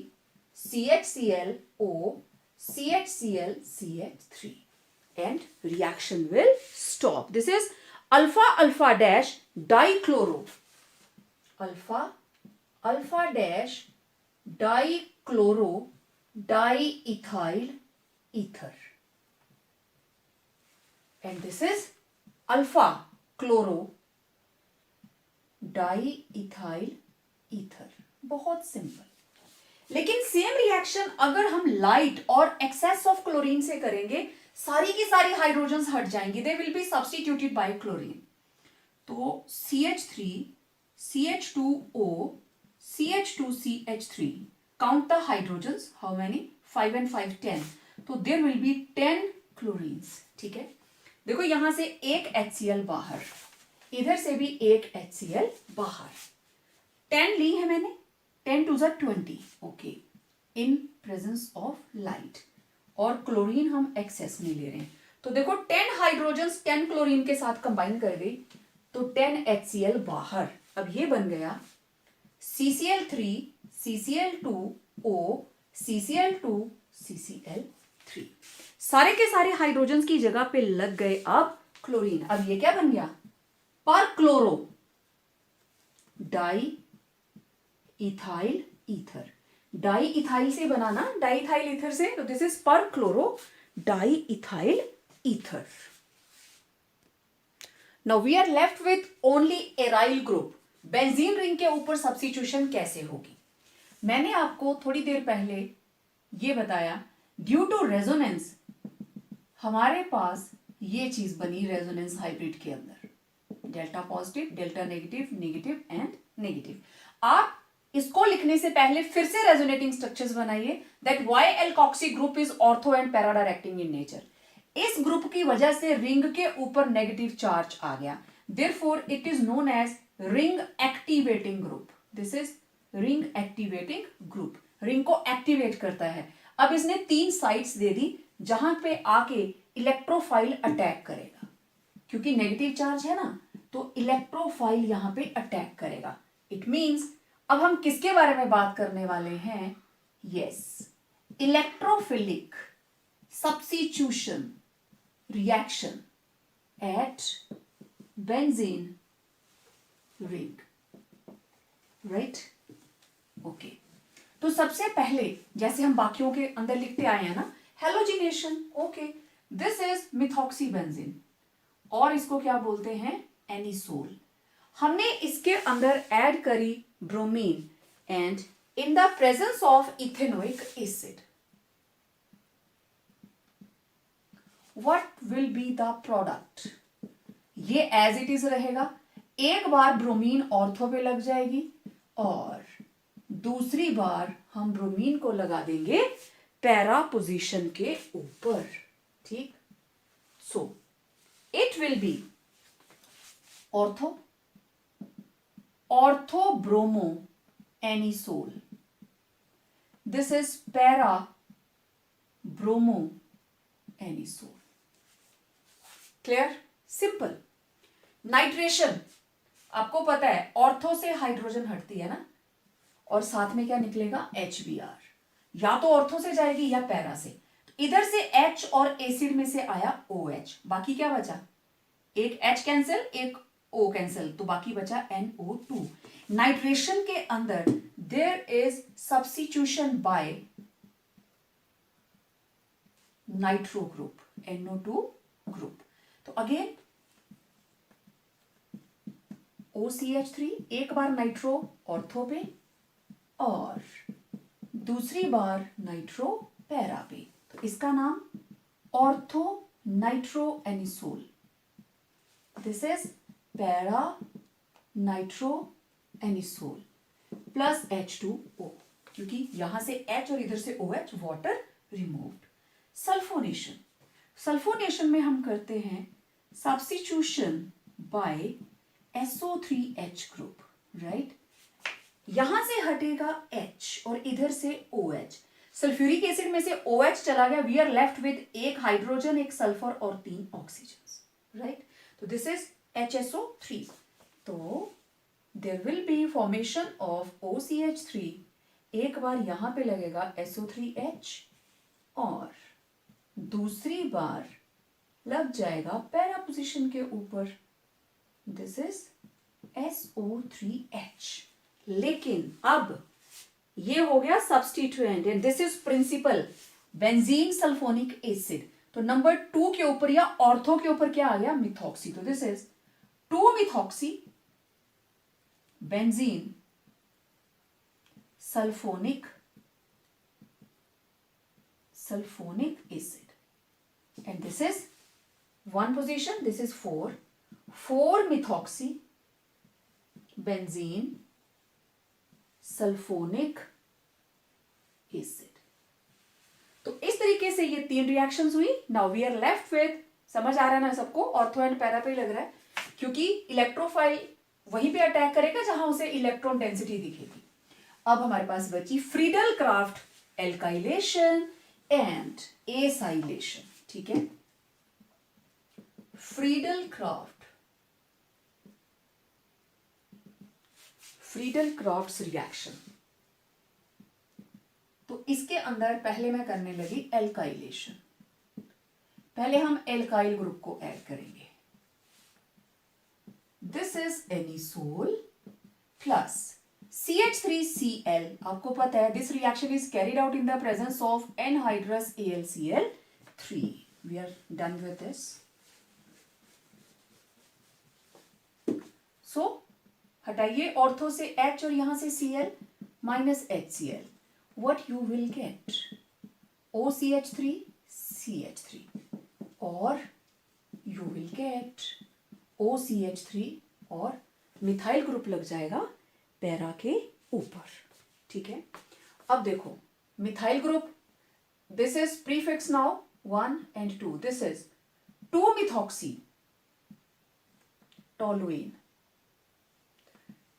CHClO CHCl CH3 and reaction will stop. This is alpha alpha dash dichloro, alpha dash dichloro diethyl ether, and this is alpha chloro diethyl ether। बहुत सिंपल। लेकिन सेम रिएक्शन अगर हम लाइट और एक्सेस ऑफ क्लोरीन से करेंगे, सारी की सारी हाइड्रोजन्स हट जाएंगी, they will be substituted by chlorine. तो CH3 CH2O CH2 CH3, count the hydrogens, how many? 5 and 5 10, तो देयर विल बी 10 क्लोरीन्स, ठीक है। देखो यहां से एक HCl बाहर, इधर से भी एक HCl बाहर, 10 ली है मैंने, 10 to the 20, okay, in presence of light, और क्लोरीन हम एक्सेस में ले रहे हैं। तो देखो 10 हाइड्रोजन्स 10 क्लोरीन के साथ कंबाइन कर गई, तो 10 HCl बाहर। अब ये बन गया CCl3 CCl2O CCl2 CCl3, सारे के सारे हाइड्रोजन्स की जगह पे लग गए अब क्लोरीन। अब ये क्या बन गया? Per chloro di ethyl ether, di ethyl से बना ना, डाई इथाइल ईथर से, तो this is per chloro di ethyl ether. Now we are left with only aryl group. Benzene ring के ऊपर सब्स्टिट्यूशन कैसे होगी? मैंने आपको थोड़ी देर पहले ये बताया, ड्यू टू रेजोनेंस हमारे पास ये चीज बनी रेजोनेंस हाइब्रिड के अंदर, delta positive, delta negative, negative and negative. आप इसको लिखने से पहले फिर से रेजोनेटिंग स्ट्रक्चर्स बनाइए, that why alkoxy group is ortho and para directing in nature. इस ग्रुप की वजह से रिंग के ऊपर नेगेटिव चार्ज आ गया, therefore it is known as ring activating group. This is ring activating group, ring को एक्टिवेट करता है। अब इसने 3 साइट्स दे दी जहां पे आके इलेक्ट्रोफाइल अटैक करेगा, क्योंकि नेगेटिव चार्ज है ना, तो इलेक्ट्रोफाइल यहां पे अटैक करेगा। इट मींस अब हम किसके बारे में बात करने वाले हैं? Yes, electrophilic substitution reaction at benzene ring, right? Okay, तो सबसे पहले जैसे हम बाकियों के अंदर लिखते आए हैं ना, हेलोजिनेशन, ओके, दिस इज मिथॉक्सीबेंजीन और इसको क्या बोलते हैं, एनिसोल। हमने इसके अंदर ऐड करी bromine and in the presence of ethanoic acid what will be the product, ये एज इट इज रहेगा। एक बार ब्रोमीन ऑर्थो पे लग जाएगी और दूसरी बार हम ब्रोमीन को लगा देंगे पैरा पोजीशन के ऊपर, ठीक। So it will B ortho, ortho bromo anisole, this is para bromo anisole. Clear, simple. Nitration, आपको पता है ऑर्थो से हाइड्रोजन हटती है ना, और साथ में क्या निकलेगा, HBr, या तो ऑर्थो से जाएगी या पैरा से। तो इधर से H और एसिड में से आया OH, बाकी क्या बचा, एक H कैंसिल, एक O कैंसिल, तो बाकी बचा NO2। नाइट्रेशन के अंदर there is substitution by nitro group, NO2 group. तो अगेन OCH3, एक बार नाइट्रो ऑर्थो पे और दूसरी बार नाइट्रो पैरा पे, तो इसका नाम ortho nitro anisole, this is para nitro anisole plus H2O, क्योंकि यहां से H और इधर से OH, water removed. Sulphonation, sulphonation में हम करते हैं substitution bye SO3H group, right. यहां से हटेगा H और इधर से OH, सल्फ्यूरिक एसिड में से OH चला गया, वी आर लेफ्ट विद एक हाइड्रोजन, एक सल्फर और 3 ऑक्सीजन, राइट। तो दिस इज HSO3। तो there will be formation of OCH3, एक बार यहां पे लगेगा SO3H और दूसरी बार लग जाएगा पैरा पोजीशन के ऊपर, दिस इज SO3H। लेकिन अब ये हो गया substituent and this is principal benzene sulphonic acid. तो नंबर 2 के ऊपर या ऑर्थो के ऊपर क्या आ गया, मिथॉक्सी। तो this is 2 methoxy benzene sulphonic acid and this is 1 position, this is 4 methoxy benzene sulphonic acid. तो इस तरीके से ये 3 रिएक्शंस हुई। Now we are left with, समझ आ रहा है ना सबको, ऑर्थो एंड पैरा पे लग रहा है, क्योंकि इलेक्ट्रोफाइल वहीं पे अटैक करेगा जहां उसे इलेक्ट्रॉन डेंसिटी दिखेगी। अब हमारे पास बची Friedel Craft alkylation and acylation, ठीक है। फ्रीडल क्राफ्ट रिएक्शन, तो इसके अंदर पहले मैं करने लगी एल्काइलेशन। पहले हम एल्काइल ग्रुप को ऐड करेंगे, this is anisole plus CH3Cl। आपको पता है this reaction is carried out in the presence of anhydrous AlCl3। We are done with this. So हटाइए ऑर्थो से H और यहां से Cl minus HCl, what you will get OCH3 CH3 और you will get OCH3 और methyl group लग जाएगा para के ऊपर, ठीक है। अब देखो methyl group, this is prefix now 1 and 2, this is 2 methoxy toluene.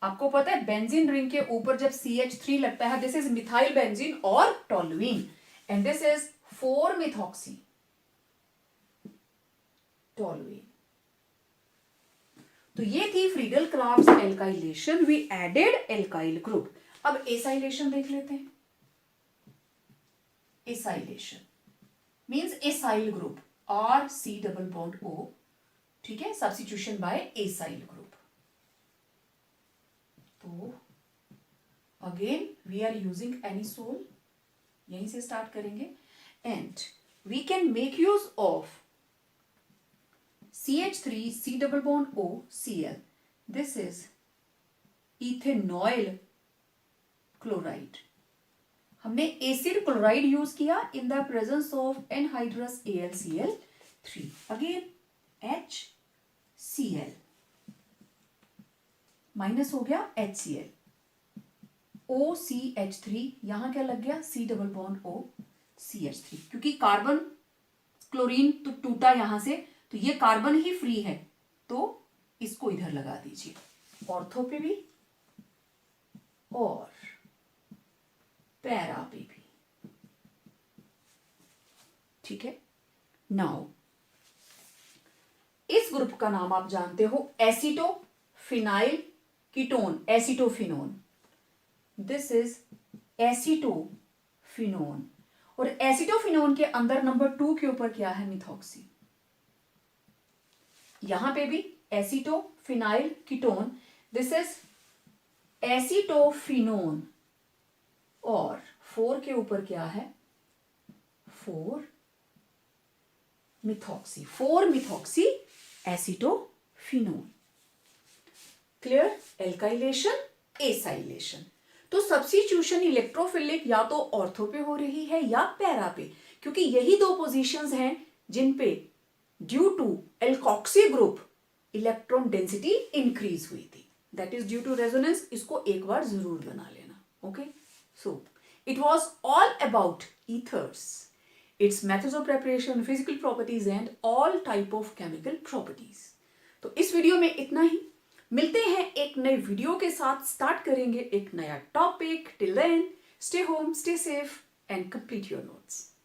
आपको पता है बेंजीन रिंग के ऊपर जब CH3 लगता है, दिस इज मिथाइल बेंजीन और toluene and this is 4 methoxy toluene. तो ये थी Friedel Craft alkylation, we added alkyl group. अब एसाइलेशन देख लेते हैं। Acylation means acyl group, RC double bond O ठीक है, सब्स्टिट्यूशन बाय एसाइल ग्रुप। तो again we are using anisole, यहीं से स्टार्ट करेंगे, and we can make use of CH3 C double bond O Cl. This is ethanoyl chloride. हमने acid chloride use किया इन the presence of anhydrous AlCl3। Again HCl minus हो गया HCl, OCH3, यहां क्या लग गया C double bond O CH3, क्योंकि carbon chlorine तो टूटा यहां से, तो ये कार्बन ही फ्री है, तो इसको इधर लगा दीजिए, ऑर्थो पे भी और पैरा पे भी। ठीक है, नाउ इस ग्रुप का नाम आप जानते हो एसीटोफिनाइल ketone, acetophenone. This is acetophenone, और एसीटोफिनोन के अंदर नंबर 2 के ऊपर क्या है, मिथॉक्सी। यहां पे भी acetophenyl ketone, this is acetophenone, और 4 के ऊपर क्या है, 4 methoxy, 4 methoxy acetophenone. Clear, alkylation, acylation. तो सब्स्टिट्यूशन इलेक्ट्रोफिलिक या तो ऑर्थो पे हो रही है या पैरा पे, क्योंकि यही दो पोजीशंस हैं जिन पे due to alkoxy group electron density increase हुई थी, that is due to resonance. इसको एक बार जरूर बना लेना। Okay, so it was all about ethers, its methods of preparation, physical properties and all type of chemical properties. तो इस वीडियो में इतना ही, मिलते हैं एक नए वीडियो के साथ, स्टार्ट करेंगे एक नया topic. Till then stay home, stay safe and complete your notes.